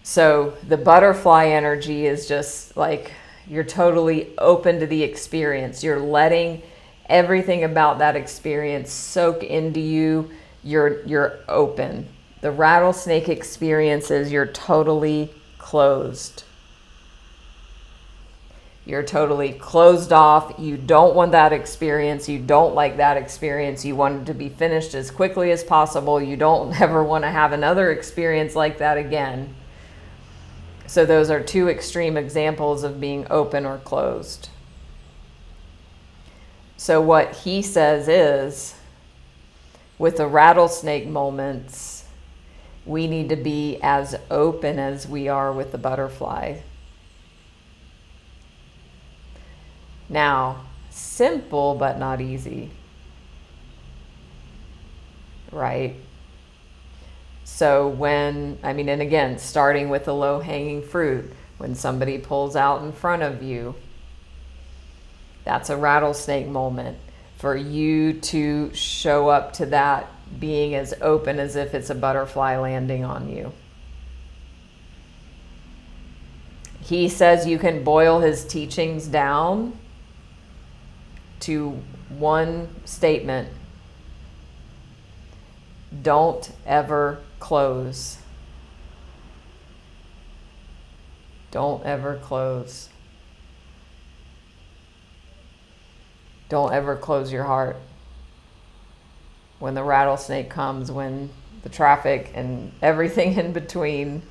So the butterfly energy is just like you're totally open to the experience. You're letting everything about that experience soak into you. You're open. The rattlesnake experience is you're totally closed. You're totally closed off. You don't want that experience. You don't like that experience. You want it to be finished as quickly as possible. You don't ever want to have another experience like that again. So those are two extreme examples of being open or closed. So what he says is, with the rattlesnake moments, we need to be as open as we are with the butterfly. Now, simple but not easy, right? So and again, starting with the low-hanging fruit, when somebody pulls out in front of you, that's a rattlesnake moment. For you to show up to that being as open as if it's a butterfly landing on you. He says you can boil his teachings down to one statement: don't ever close. Don't ever close. Don't ever close your heart. When the rattlesnake comes, when the traffic and everything in between,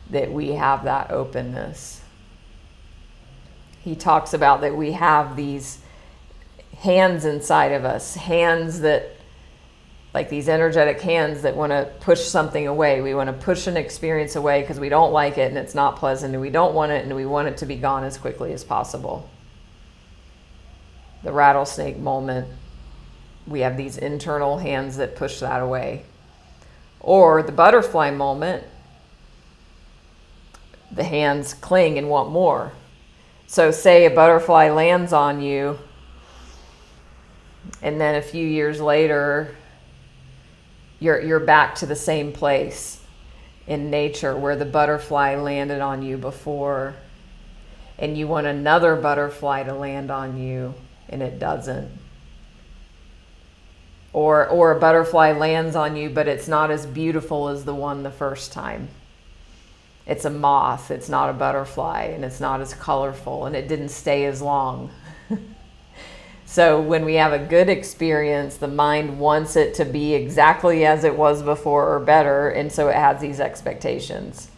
that we have that openness. He talks about that we have these hands inside of us, hands that, like these energetic hands that want to push something away. We want to push an experience away because we don't like it and it's not pleasant and we don't want it and we want it to be gone as quickly as possible. The rattlesnake moment, we have these internal hands that push that away. Or the butterfly moment, the hands cling and want more. So say a butterfly lands on you, and then a few years later, you're back to the same place in nature where the butterfly landed on you before, and you want another butterfly to land on you, and it doesn't. Or a butterfly lands on you, but it's not as beautiful as the one the first time. It's a moth, it's not a butterfly, and it's not as colorful, and it didn't stay as long. So when we have a good experience, the mind wants it to be exactly as it was before or better, and so it has these expectations.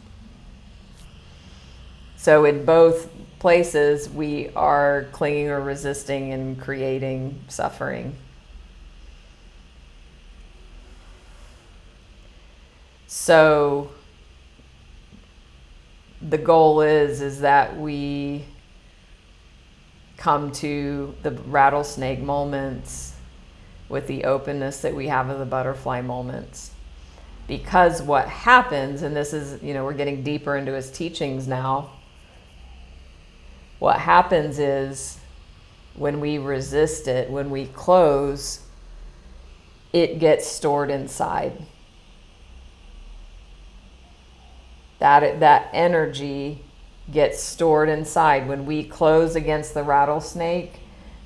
So in both places, we are clinging or resisting and creating suffering. So the goal is that we come to the rattlesnake moments with the openness that we have of the butterfly moments. Because what happens, and this is, we're getting deeper into his teachings now, what happens is when we resist it, when we close, it gets stored inside. That energy gets stored inside. When we close against the rattlesnake,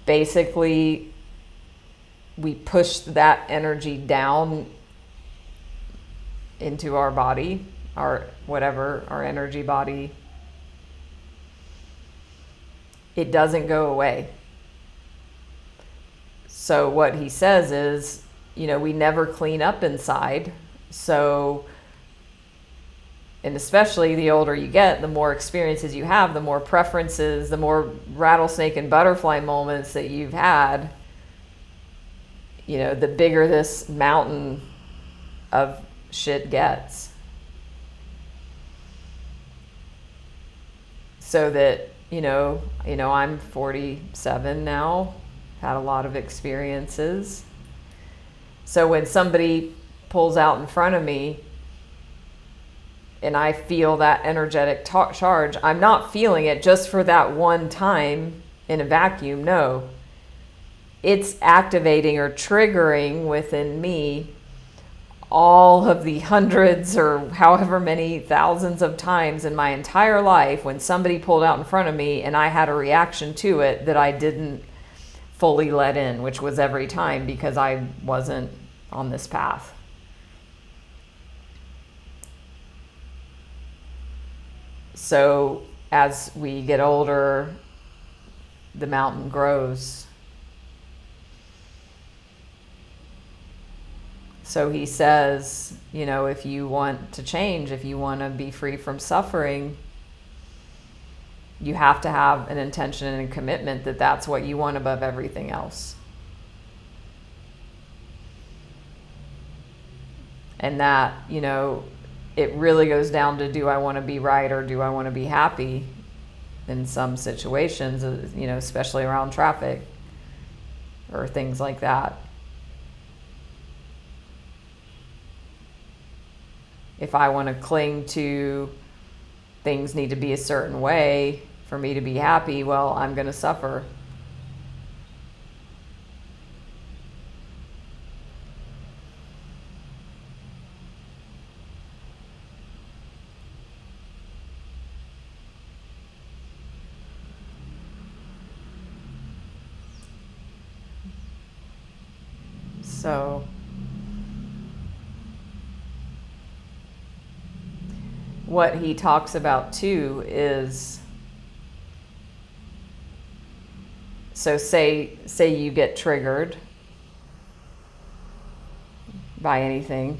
basically we push that energy down into our body, our energy body. It doesn't go away. So what he says is, we never clean up inside. So, and especially the older you get, the more experiences you have, the more preferences, the more rattlesnake and butterfly moments that you've had, the bigger this mountain of shit gets. So that, I'm 47 now, had a lot of experiences. So when somebody pulls out in front of me, and I feel that energetic charge, I'm not feeling it just for that one time in a vacuum. No. It's activating or triggering within me all of the hundreds or however many thousands of times in my entire life when somebody pulled out in front of me and I had a reaction to it that I didn't fully let in, which was every time because I wasn't on this path. So as we get older, the mountain grows. So he says, if you want to change, if you want to be free from suffering, you have to have an intention and a commitment that that's what you want above everything else. And that, it really goes down to, do I want to be right or do I want to be happy in some situations, especially around traffic or things like that. If I want to cling to things need to be a certain way for me to be happy, well, I'm going to suffer. So what he talks about too is, so say you get triggered by anything,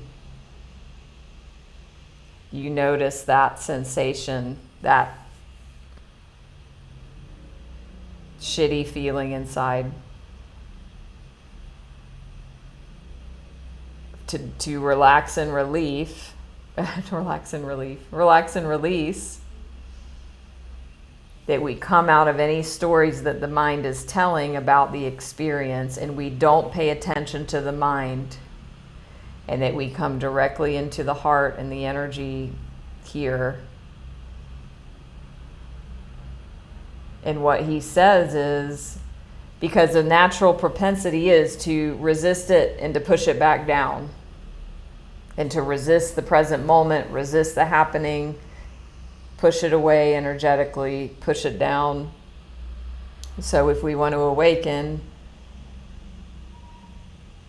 you notice that sensation, that shitty feeling inside. To relax and release, that we come out of any stories that the mind is telling about the experience, and we don't pay attention to the mind, and that we come directly into the heart and the energy here. And what he says is, because the natural propensity is to resist it and to push it back down, and to resist the present moment, resist the happening, push it away energetically, push it down. So if we want to awaken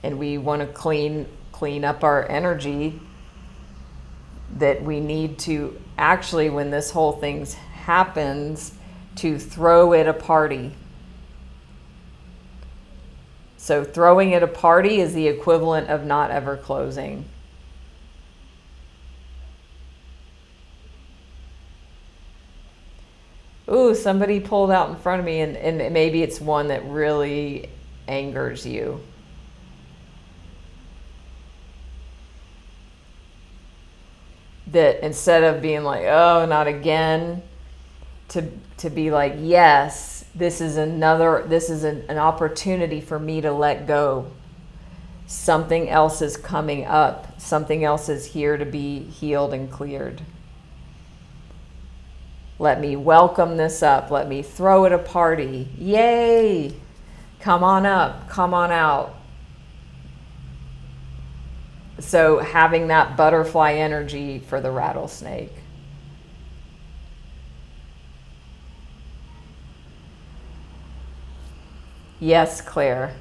and we want to clean up our energy, that we need to actually, when this whole thing happens, to throw it a party. So throwing it a party is the equivalent of not ever closing. Ooh, somebody pulled out in front of me, and maybe it's one that really angers you. That instead of being like, oh, not again, to be like, yes, this is an opportunity for me to let go. Something else is coming up. Something else is here to be healed and cleared. Let me welcome this up. Let me throw it a party. Yay! Come on up. Come on out. So having that butterfly energy for the rattlesnake. Yes, Claire.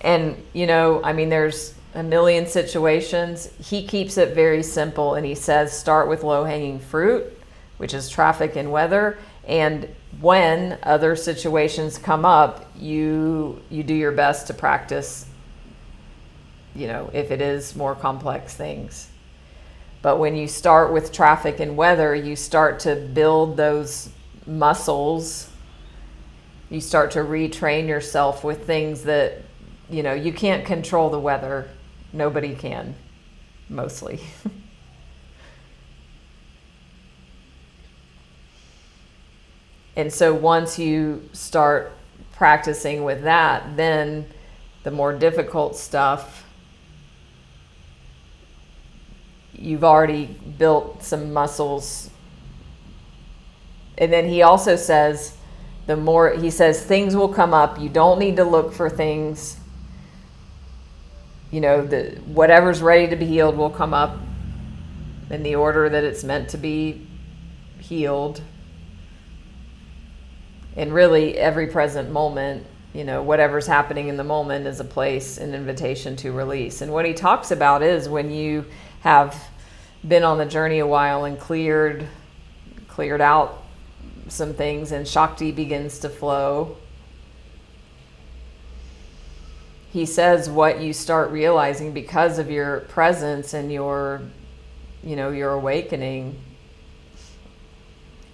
And, I mean, there's a million situations. He keeps it very simple, and he says start with low-hanging fruit, which is traffic and weather. And when other situations come up, you do your best to practice, if it is more complex things. But when you start with traffic and weather, you start to build those muscles. You start to retrain yourself with things that, you can't control the weather. Nobody can, mostly. And so once you start practicing with that, then the more difficult stuff, you've already built some muscles. And then he also says, things will come up. You don't need to look for things. Whatever's ready to be healed will come up in the order that it's meant to be healed. And really, every present moment, whatever's happening in the moment is a place, an invitation to release. And what he talks about is when you have been on the journey a while and cleared out some things and Shakti begins to flow, he says what you start realizing because of your presence and your awakening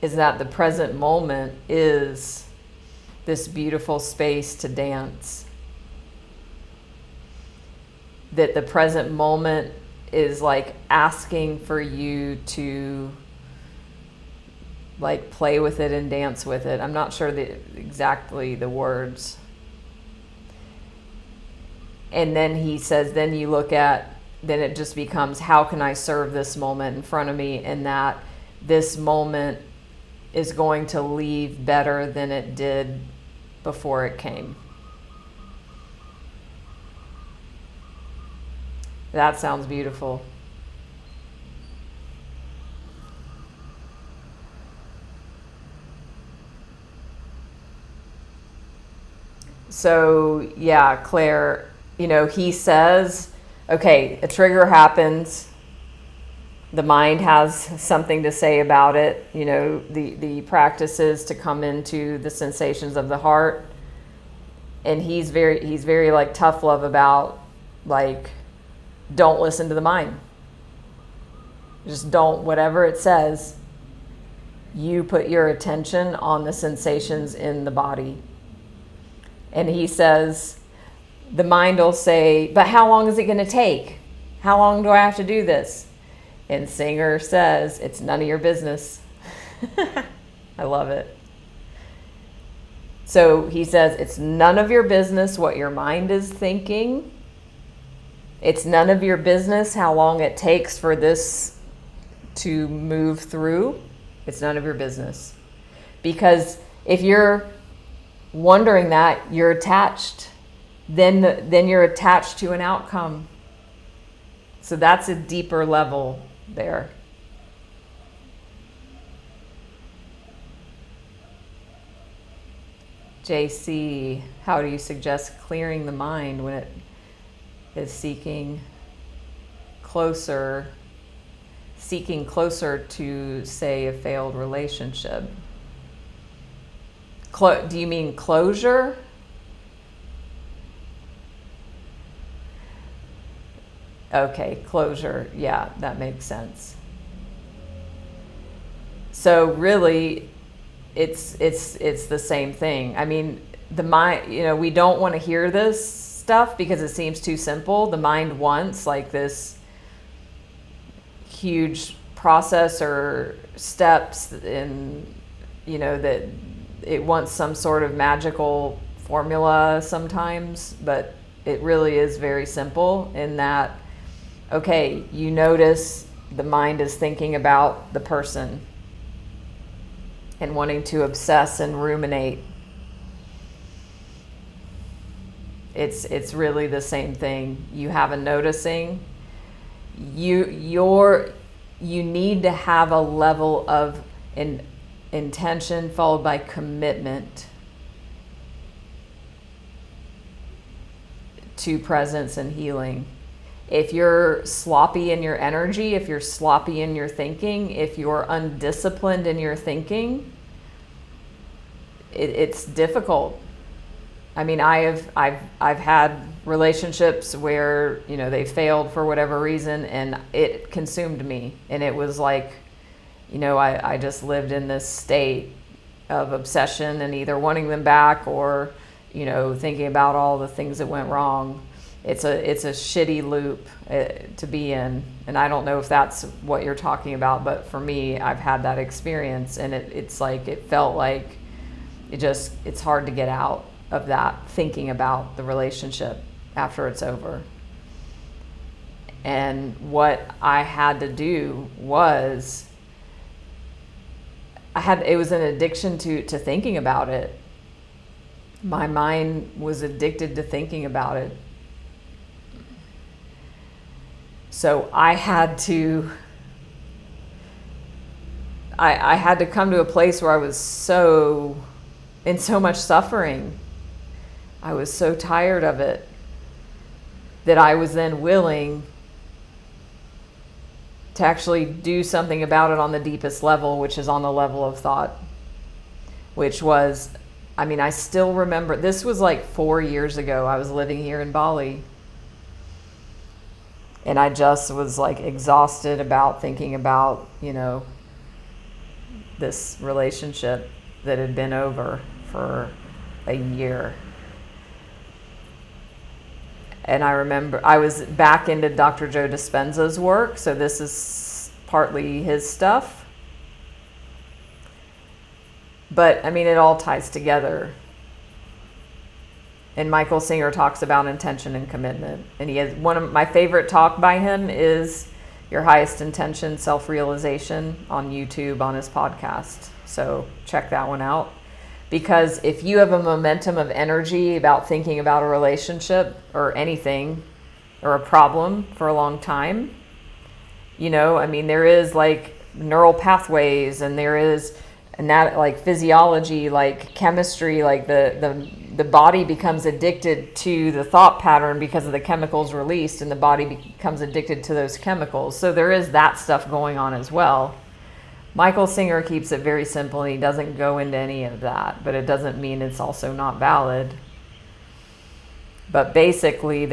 is that the present moment is this beautiful space to dance. That the present moment is like asking for you to like play with it and dance with it. I'm not sure exactly the words. And then he says, then it just becomes, how can I serve this moment in front of me? And that this moment is going to leave better than it did before it came. That sounds beautiful. So, yeah, Claire, he says, okay, a trigger happens. The mind has something to say about it. The practice is to come into the sensations of the heart. And he's very like tough love about like, don't listen to the mind. Just don't, whatever it says, you put your attention on the sensations in the body. And he says, the mind will say, but how long is it going to take? How long do I have to do this? And Singer says, it's none of your business. I love it. So he says, it's none of your business what your mind is thinking. It's none of your business how long it takes for this to move through. It's none of your business. Because if you're wondering that, you're attached. Then you're attached to an outcome. So that's a deeper level there. JC, how do you suggest clearing the mind when it is seeking closer to, say, a failed relationship? Do you mean closure? Okay, closure. Yeah, that makes sense. So really, it's the same thing. I mean, the mind, we don't want to hear this stuff because it seems too simple. The mind wants like this huge process or steps, and that it wants some sort of magical formula sometimes, but it really is very simple in that, okay, you notice the mind is thinking about the person and wanting to obsess and ruminate. It's really the same thing. You have a noticing. You need to have a level of intention followed by commitment to presence and healing. If you're sloppy in your energy, if you're sloppy in your thinking, if you're undisciplined in your thinking, it's difficult. I mean, I've had relationships where they failed for whatever reason, and it consumed me, and it was like, I just lived in this state of obsession and either wanting them back or thinking about all the things that went wrong. It's a shitty loop to be in, and I don't know if that's what you're talking about, but for me, I've had that experience, and it's like it felt like it's hard to get out of that thinking about the relationship after it's over. And what I had to do was it was an addiction to thinking about it. My mind was addicted to thinking about it. So I had to come to a place where I was in so much suffering. I was so tired of it that I was then willing to actually do something about it on the deepest level, which is on the level of thought, which was, I still remember, this was like 4 years ago. I was living here in Bali. And I just was like exhausted about thinking about, this relationship that had been over for a year. And I remember I was back into Dr. Joe Dispenza's work. So this is partly his stuff. But it all ties together. And Michael Singer talks about intention and commitment. And he has one of my favorite talk by him is Your Highest Intention, Self-Realization on YouTube on his podcast. So check that one out. Because if you have a momentum of energy about thinking about a relationship or anything or a problem for a long time, there is like neural pathways, and there is like physiology, like chemistry, like the body becomes addicted to the thought pattern because of the chemicals released, and the body becomes addicted to those chemicals. So there is that stuff going on as well. Michael Singer keeps it very simple, and he doesn't go into any of that, but it doesn't mean it's also not valid. But basically,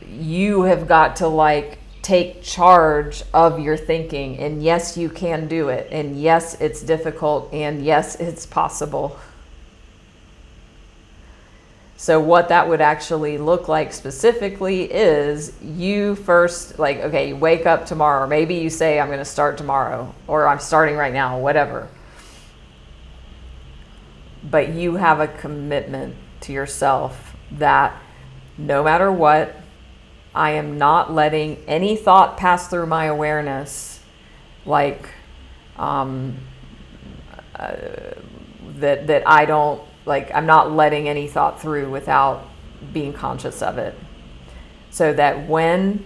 you have got to like take charge of your thinking, and yes, you can do it, and yes, it's difficult, and yes, it's possible. So what that would actually look like specifically is you first, like, okay, you wake up tomorrow, or maybe you say, I'm going to start tomorrow, or I'm starting right now, whatever. But you have a commitment to yourself that no matter what, I am not letting any thought pass through my awareness, like that I don't, like, I'm not letting any thought through without being conscious of it. So that when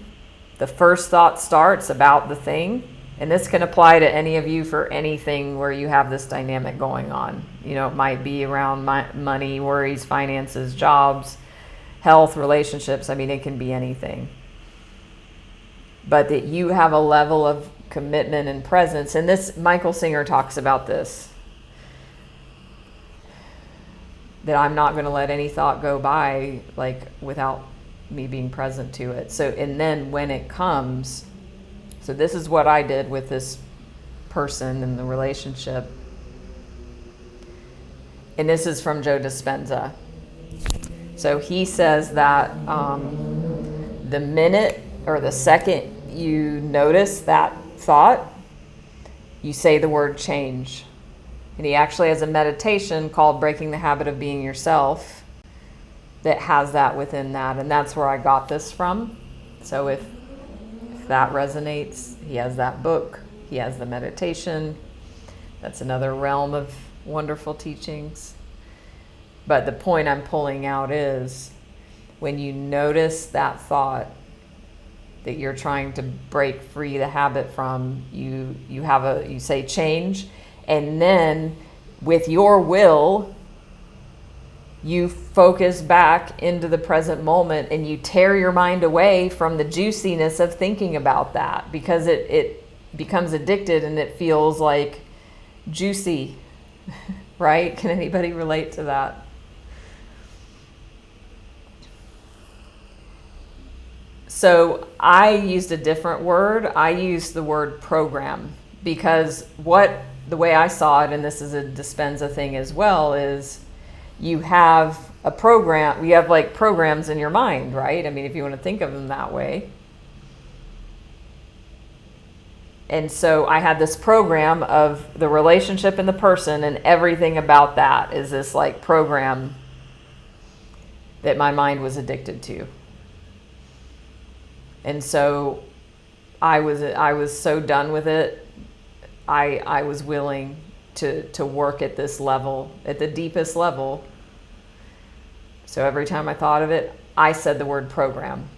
the first thought starts about the thing, and this can apply to any of you for anything where you have this dynamic going on. It might be around money, worries, finances, jobs, health, relationships. It can be anything. But that you have a level of commitment and presence. And this, Michael Singer talks about this. That I'm not going to let any thought go by like without me being present to it. So, and then when it comes, so this is what I did with this person in the relationship. And this is from Joe Dispenza. So he says that the minute or the second you notice that thought, you say the word change. And he actually has a meditation called Breaking the Habit of Being Yourself that has that within that. And that's where I got this from. So if that resonates, he has that book, he has the meditation. That's another realm of wonderful teachings. But the point I'm pulling out is when you notice that thought that you're trying to break free the habit from, you say change, and then with your will, you focus back into the present moment and you tear your mind away from the juiciness of thinking about that, because it becomes addicted and it feels like juicy, right? Can anybody relate to that? So I used a different word. I used the word program, because the way I saw it, and this is a Dispenza thing as well, is you have a program, you have like programs in your mind, right? I mean, if you want to think of them that way. And so I had this program of the relationship and the person, and everything about that is this like program that my mind was addicted to. And so I was so done with it. I was willing to work at this level, at the deepest level. So every time I thought of it, I said the word program.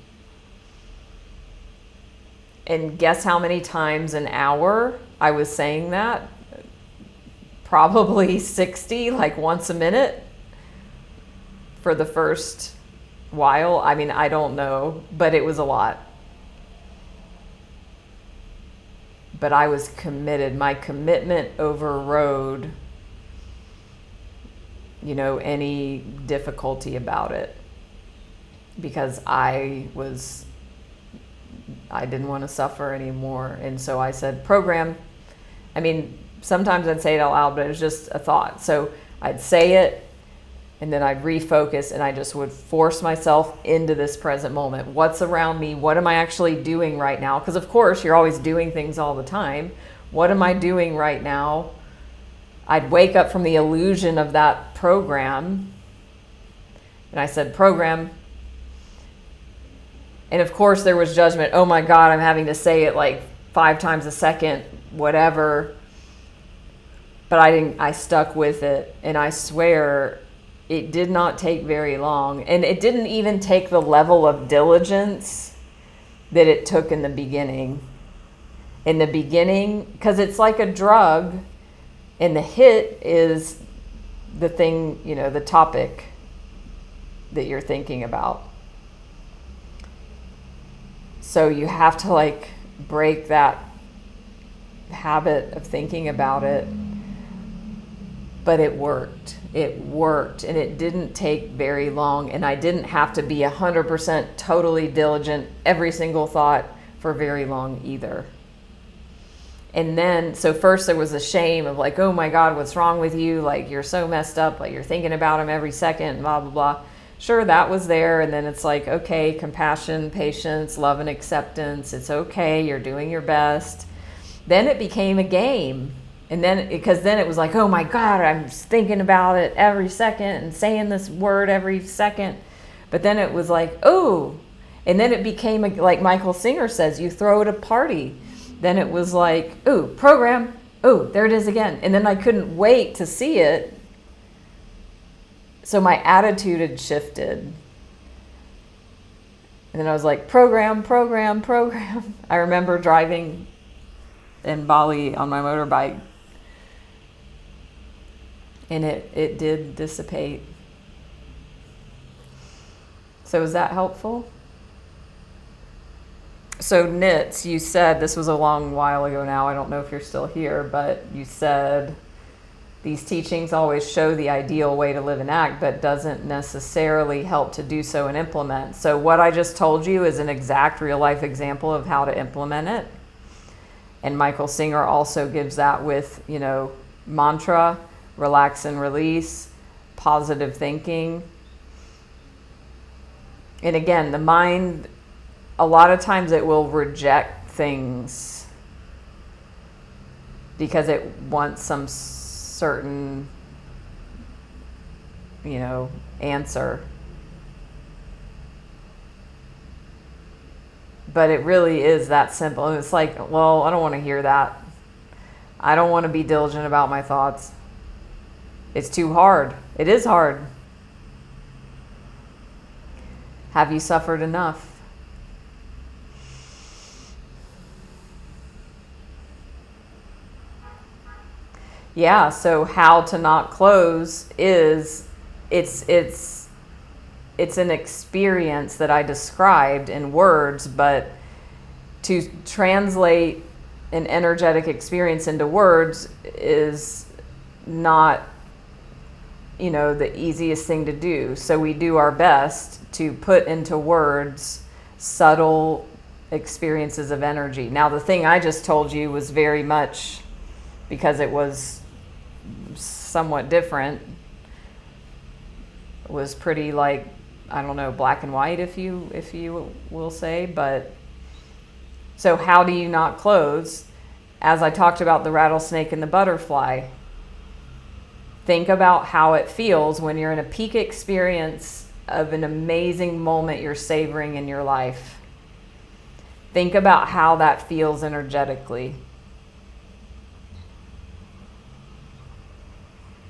And guess how many times an hour I was saying that? Probably 60, like once a minute for the first while. I mean, I don't know, but it was a lot. But I was committed. My commitment overrode, any difficulty about it, because I didn't want to suffer anymore. And so I said, program. I mean, sometimes I'd say it out loud, but it was just a thought. So I'd say it, and then I'd refocus, and I just would force myself into this present moment. What's around me? What am I actually doing right now? Because of course, you're always doing things all the time. What am I doing right now? I'd wake up from the illusion of that program, and I said, program. And of course, there was judgment. Oh my God, I'm having to say it like 5 times a second, whatever. But I stuck with it, and I swear, it did not take very long. And it didn't even take the level of diligence that it took in the beginning. In the beginning, because it's like a drug, and the hit is the thing, the topic that you're thinking about. So you have to like break that habit of thinking about it. But it worked. It worked, and it didn't take very long, and I didn't have to be 100% totally diligent every single thought for very long either. And then, so first there was a shame of like, oh my God, what's wrong with you? Like, you're so messed up, like you're thinking about him every second, blah, blah, blah. Sure, that was there, and then it's like, okay, compassion, patience, love, and acceptance. It's okay, you're doing your best. Then it became a game. And then, because then it was like, oh my God, I'm just thinking about it every second and saying this word every second. But then it was like, oh, and then it became, like Michael Singer says, you throw at a party. Then it was like, oh, program, oh, there it is again. And then I couldn't wait to see it. So my attitude had shifted. And then I was like, program, program, program. I remember driving in Bali on my motorbike. And it did dissipate. So is that helpful? So Nitz, you said, this was a long while ago now, I don't know if you're still here, but you said These teachings always show the ideal way to live and act, but doesn't necessarily help to do so and implement. So what I just told you is an exact real life example of how to implement it. And Michael Singer also gives that with, mantra, relax and release, positive thinking. And again, the mind, a lot of times it will reject things because it wants some certain, answer. But it really is that simple. And it's like, well, I don't want to hear that. I don't want to be diligent about my thoughts. It's too hard. It is hard. Have you suffered enough? Yeah, so how to not close is it's an experience that I described in words, but to translate an energetic experience into words is not, the easiest thing to do. So we do our best to put into words subtle experiences of energy. Now, the thing I just told you was very much, because it was somewhat different, was pretty like, I don't know, black and white, if you will say. But so how do you not close? As I talked about the rattlesnake and the butterfly, think about how it feels when you're in a peak experience of an amazing moment you're savoring in your life. Think about how that feels energetically.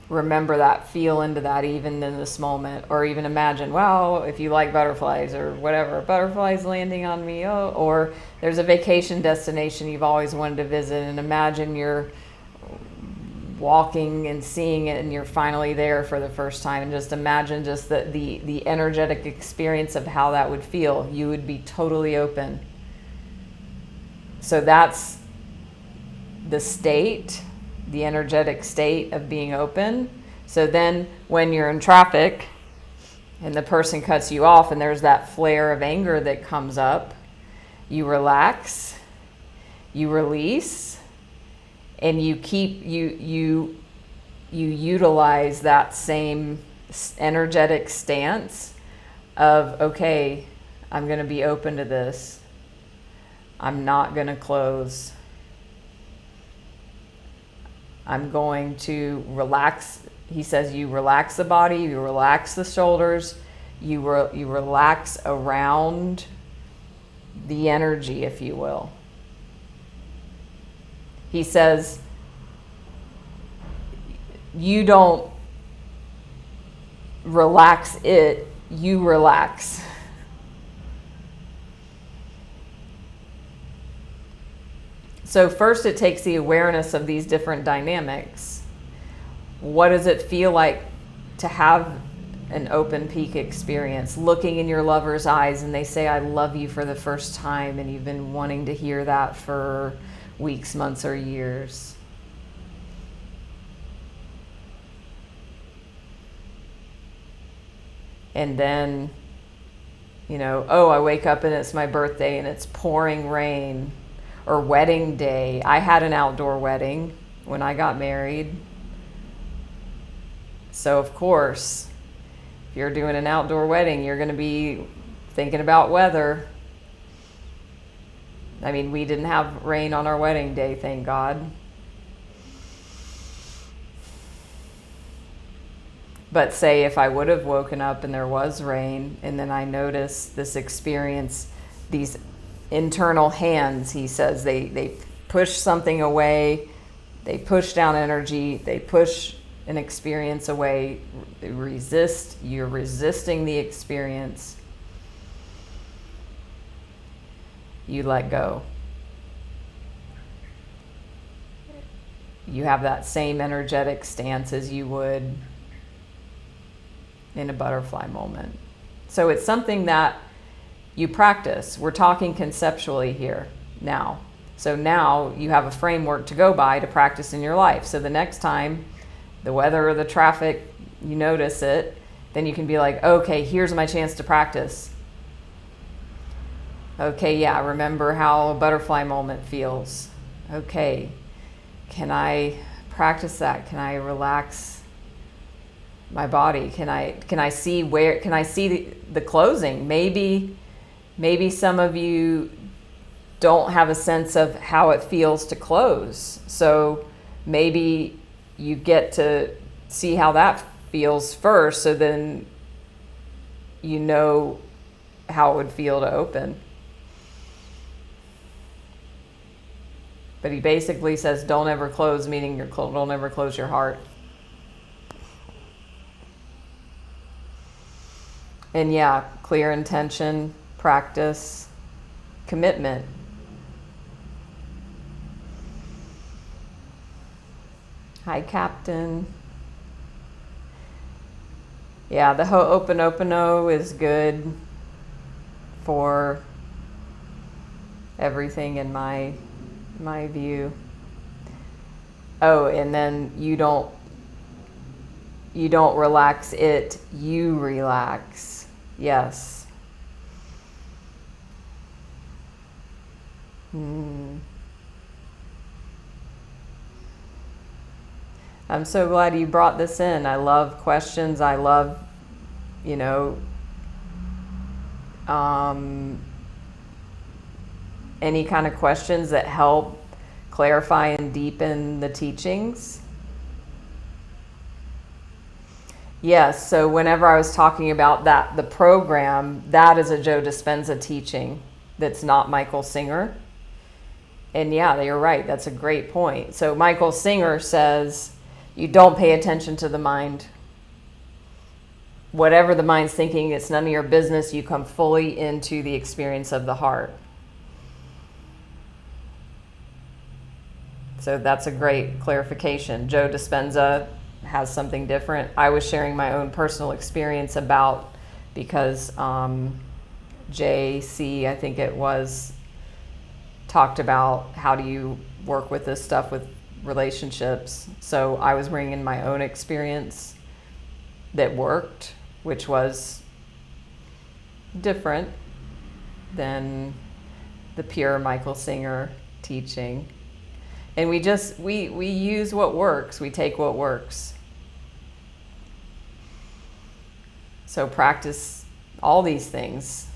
Remember that, feel into that even in this moment, or even imagine, wow, if you like butterflies or whatever, butterflies landing on me, or there's a vacation destination you've always wanted to visit, and imagine you're walking and seeing it and you're finally there for the first time, and just imagine just the energetic experience of how that would feel. You would be totally open. So that's the state, the energetic state of being open. So then when you're in traffic and the person cuts you off and there's that flare of anger that comes up, you relax, you release, and you keep, you utilize that same energetic stance of, okay, I'm going to be open to this. I'm not going to close. I'm going to relax. He says you relax the body, you relax the shoulders, you relax around the energy, if you will. He says you don't relax it, you relax. So first it takes the awareness of these different dynamics. What does it feel like to have an open peak experience, looking in your lover's eyes and they say, I love you for the first time, and you've been wanting to hear that for weeks, months, or years? And then, I wake up and it's my birthday and it's pouring rain. Or wedding day. I had an outdoor wedding when I got married. So of course, if you're doing an outdoor wedding, you're going to be thinking about weather. I mean, we didn't have rain on our wedding day, thank God. But say if I would have woken up and there was rain, and then I noticed this experience, these internal hands, he says, they push something away, they push down energy, they push an experience away, they resist, you're resisting the experience, you let go. You have that same energetic stance as you would in a butterfly moment. So it's something that you practice. We're talking conceptually here now. So now you have a framework to go by to practice in your life. So the next time the weather or the traffic, you notice it, then you can be like, okay, here's my chance to practice. Okay, yeah, remember how a butterfly moment feels. Okay, can I practice that? Can I relax my body? Can I see the closing? Maybe some of you don't have a sense of how it feels to close. So maybe you get to see how that feels first, so then you know how it would feel to open. But he basically says, don't ever close, meaning don't ever close your heart. And yeah, clear intention, practice, commitment. Hi, Captain. Yeah, the Ho'oponopono is good for everything in my view. Oh, and then you don't relax it, you relax. Yes. I'm so glad you brought this in. I love questions. I love, any kind of questions that help clarify and deepen the teachings. Yes, so whenever I was talking about that, the program, that is a Joe Dispenza teaching that's not Michael Singer. And yeah, you're right. That's a great point. So Michael Singer says, you don't pay attention to the mind. Whatever the mind's thinking, it's none of your business. You come fully into the experience of the heart. So that's a great clarification. Joe Dispenza has something different. I was sharing my own personal experience because JC, I think it was, talked about how do you work with this stuff with relationships. So I was bringing my own experience that worked, which was different than the pure Michael Singer teaching. And we use what works. We take what works. So practice all these things.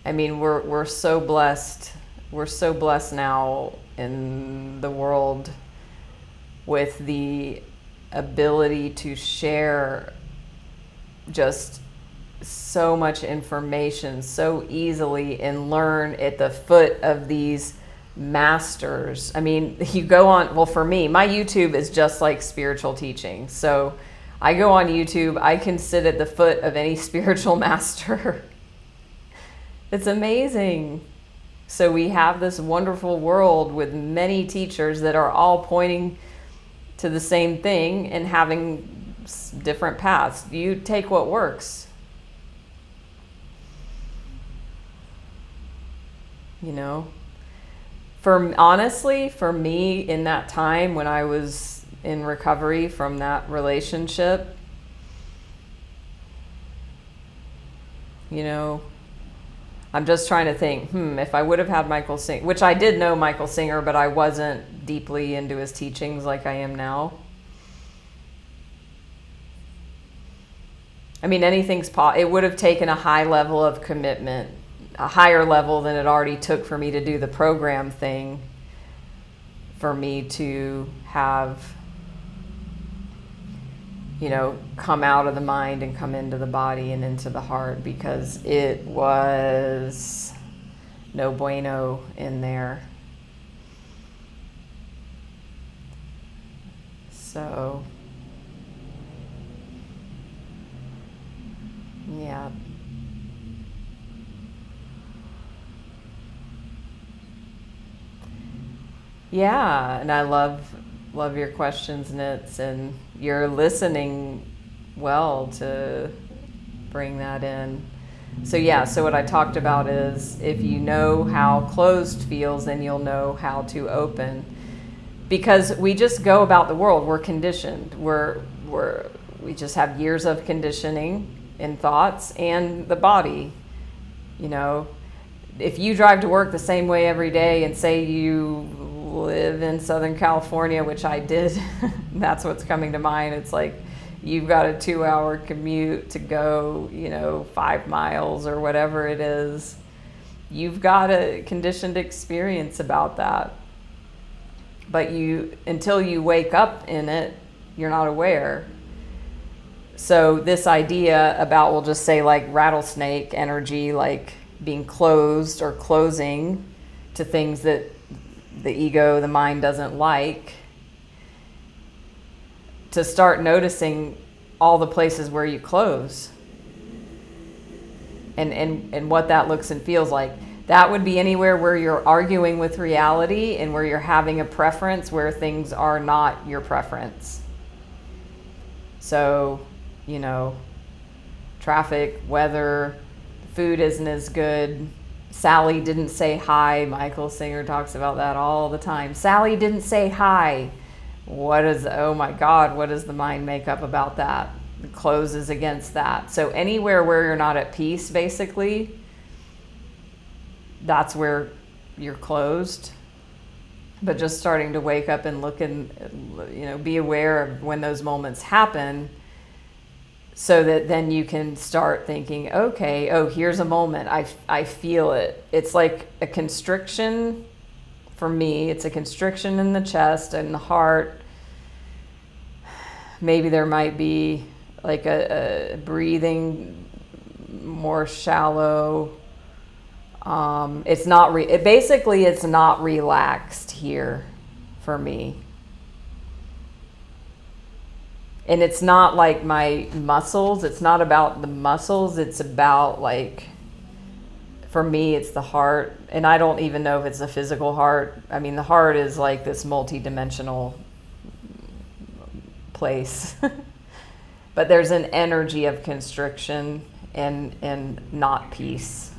I mean, we're so blessed. We're so blessed now in the world with the ability to share just so much information so easily and learn at the foot of these masters. I mean, you go on, well, for me, my YouTube is just like spiritual teaching. So I go on YouTube, I can sit at the foot of any spiritual master. It's amazing. So we have this wonderful world with many teachers that are all pointing to the same thing and having different paths. You take what works. Honestly, for me, in that time when I was in recovery from that relationship, I'm just trying to think, if I would have had Michael Singer, which I did know Michael Singer, but I wasn't deeply into his teachings like I am now. I mean, it would have taken a high level of commitment, a higher level than it already took for me to do the program thing, for me to have, come out of the mind and come into the body and into the heart, because it was no bueno in there. So, yeah. Yeah, and I love your questions, Nits, and you're listening well to bring that in. So yeah, so what I talked about is if you know how closed feels, then you'll know how to open. because we just go about the world. We're conditioned. We just have years of conditioning in thoughts and the body. You know, if you drive to work the same way every day and say you live in Southern California, which I did, that's what's coming to mind. It's like you've got a 2-hour commute to go, 5 miles or whatever it is. You've got a conditioned experience about that. But until you wake up in it, you're not aware. So this idea about, we'll just say like rattlesnake energy, like being closed or closing to things that the ego, the mind doesn't like, to start noticing all the places where you close and what that looks and feels like. That would be anywhere where you're arguing with reality and where you're having a preference where things are not your preference. So, traffic, weather, food isn't as good. Sally didn't say hi. Michael Singer talks about that all the time. Sally didn't say hi. Oh my God, what does the mind make up about that? It closes against that. So anywhere where you're not at peace, basically, that's where you're closed. But just starting to wake up and look and, be aware of when those moments happen, so that then you can start thinking, okay, here's a moment. I feel it. It's like a constriction. For me, it's a constriction in the chest and the heart. Maybe there might be like a breathing more shallow. It's not it's not relaxed here for me. And it's not like my muscles. It's not about the muscles. It's about, like, for me, it's the heart. And I don't even know if it's the physical heart. I mean, the heart is like this multi-dimensional place. But there's an energy of constriction and not peace.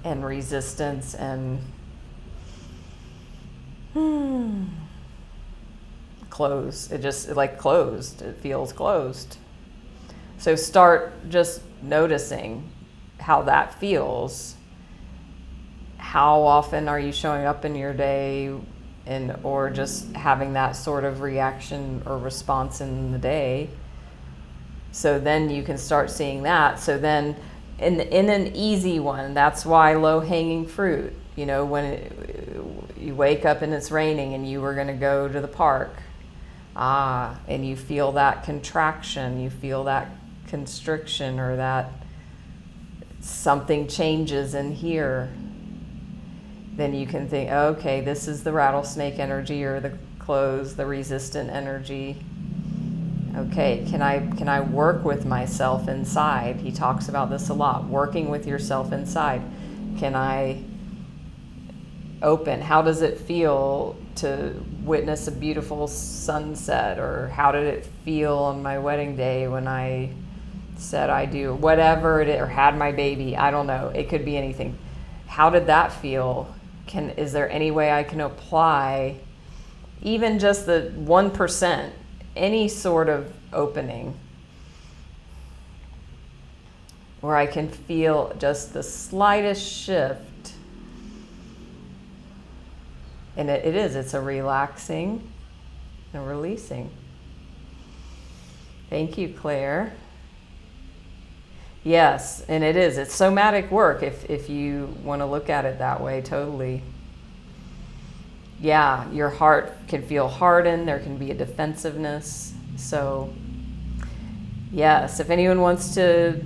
And resistance and close. Closed. It feels closed. So start just noticing how that feels. How often are you showing up in your day or just having that sort of reaction or response in the day? So then you can start seeing that. So then in an easy one, that's why low-hanging fruit. When you wake up and it's raining and you were going to go to the park, and you feel that contraction, you feel that constriction, or that something changes in here, then you can think, okay, this is the rattlesnake energy or the closed, the resistant energy. Okay, can I work with myself inside? He talks about this a lot, working with yourself inside. Can I open? How does it feel to witness a beautiful sunset? Or how did it feel on my wedding day when I said I do? Whatever it is, or had my baby, I don't know. It could be anything. How did that feel? Is there any way I can apply even just the 1%, any sort of opening where I can feel just the slightest shift? And it's a relaxing and releasing. Thank you, Claire. Yes, and it's somatic work if you want to look at it that way, totally. Yeah, your heart can feel hardened. There can be a defensiveness. So, yes, if anyone wants to,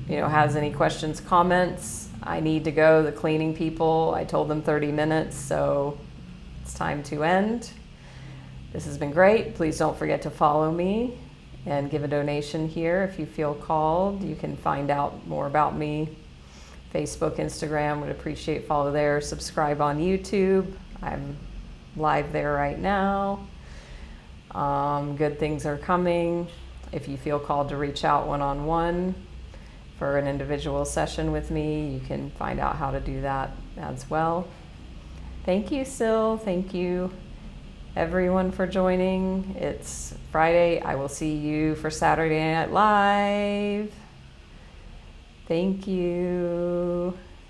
has any questions, comments, I need to go. The cleaning people, I told them 30 minutes, so it's time to end. This has been great. Please don't forget to follow me and give a donation here if you feel called. You can find out more about me. Facebook, Instagram, would appreciate follow there. Subscribe on YouTube. I'm live there right now. Good things are coming. If you feel called to reach out one-on-one, for an individual session with me, you can find out how to do that as well. Thank you, Sil. Thank you, everyone, for joining. It's Friday. I will see you for Saturday Night Live. Thank you.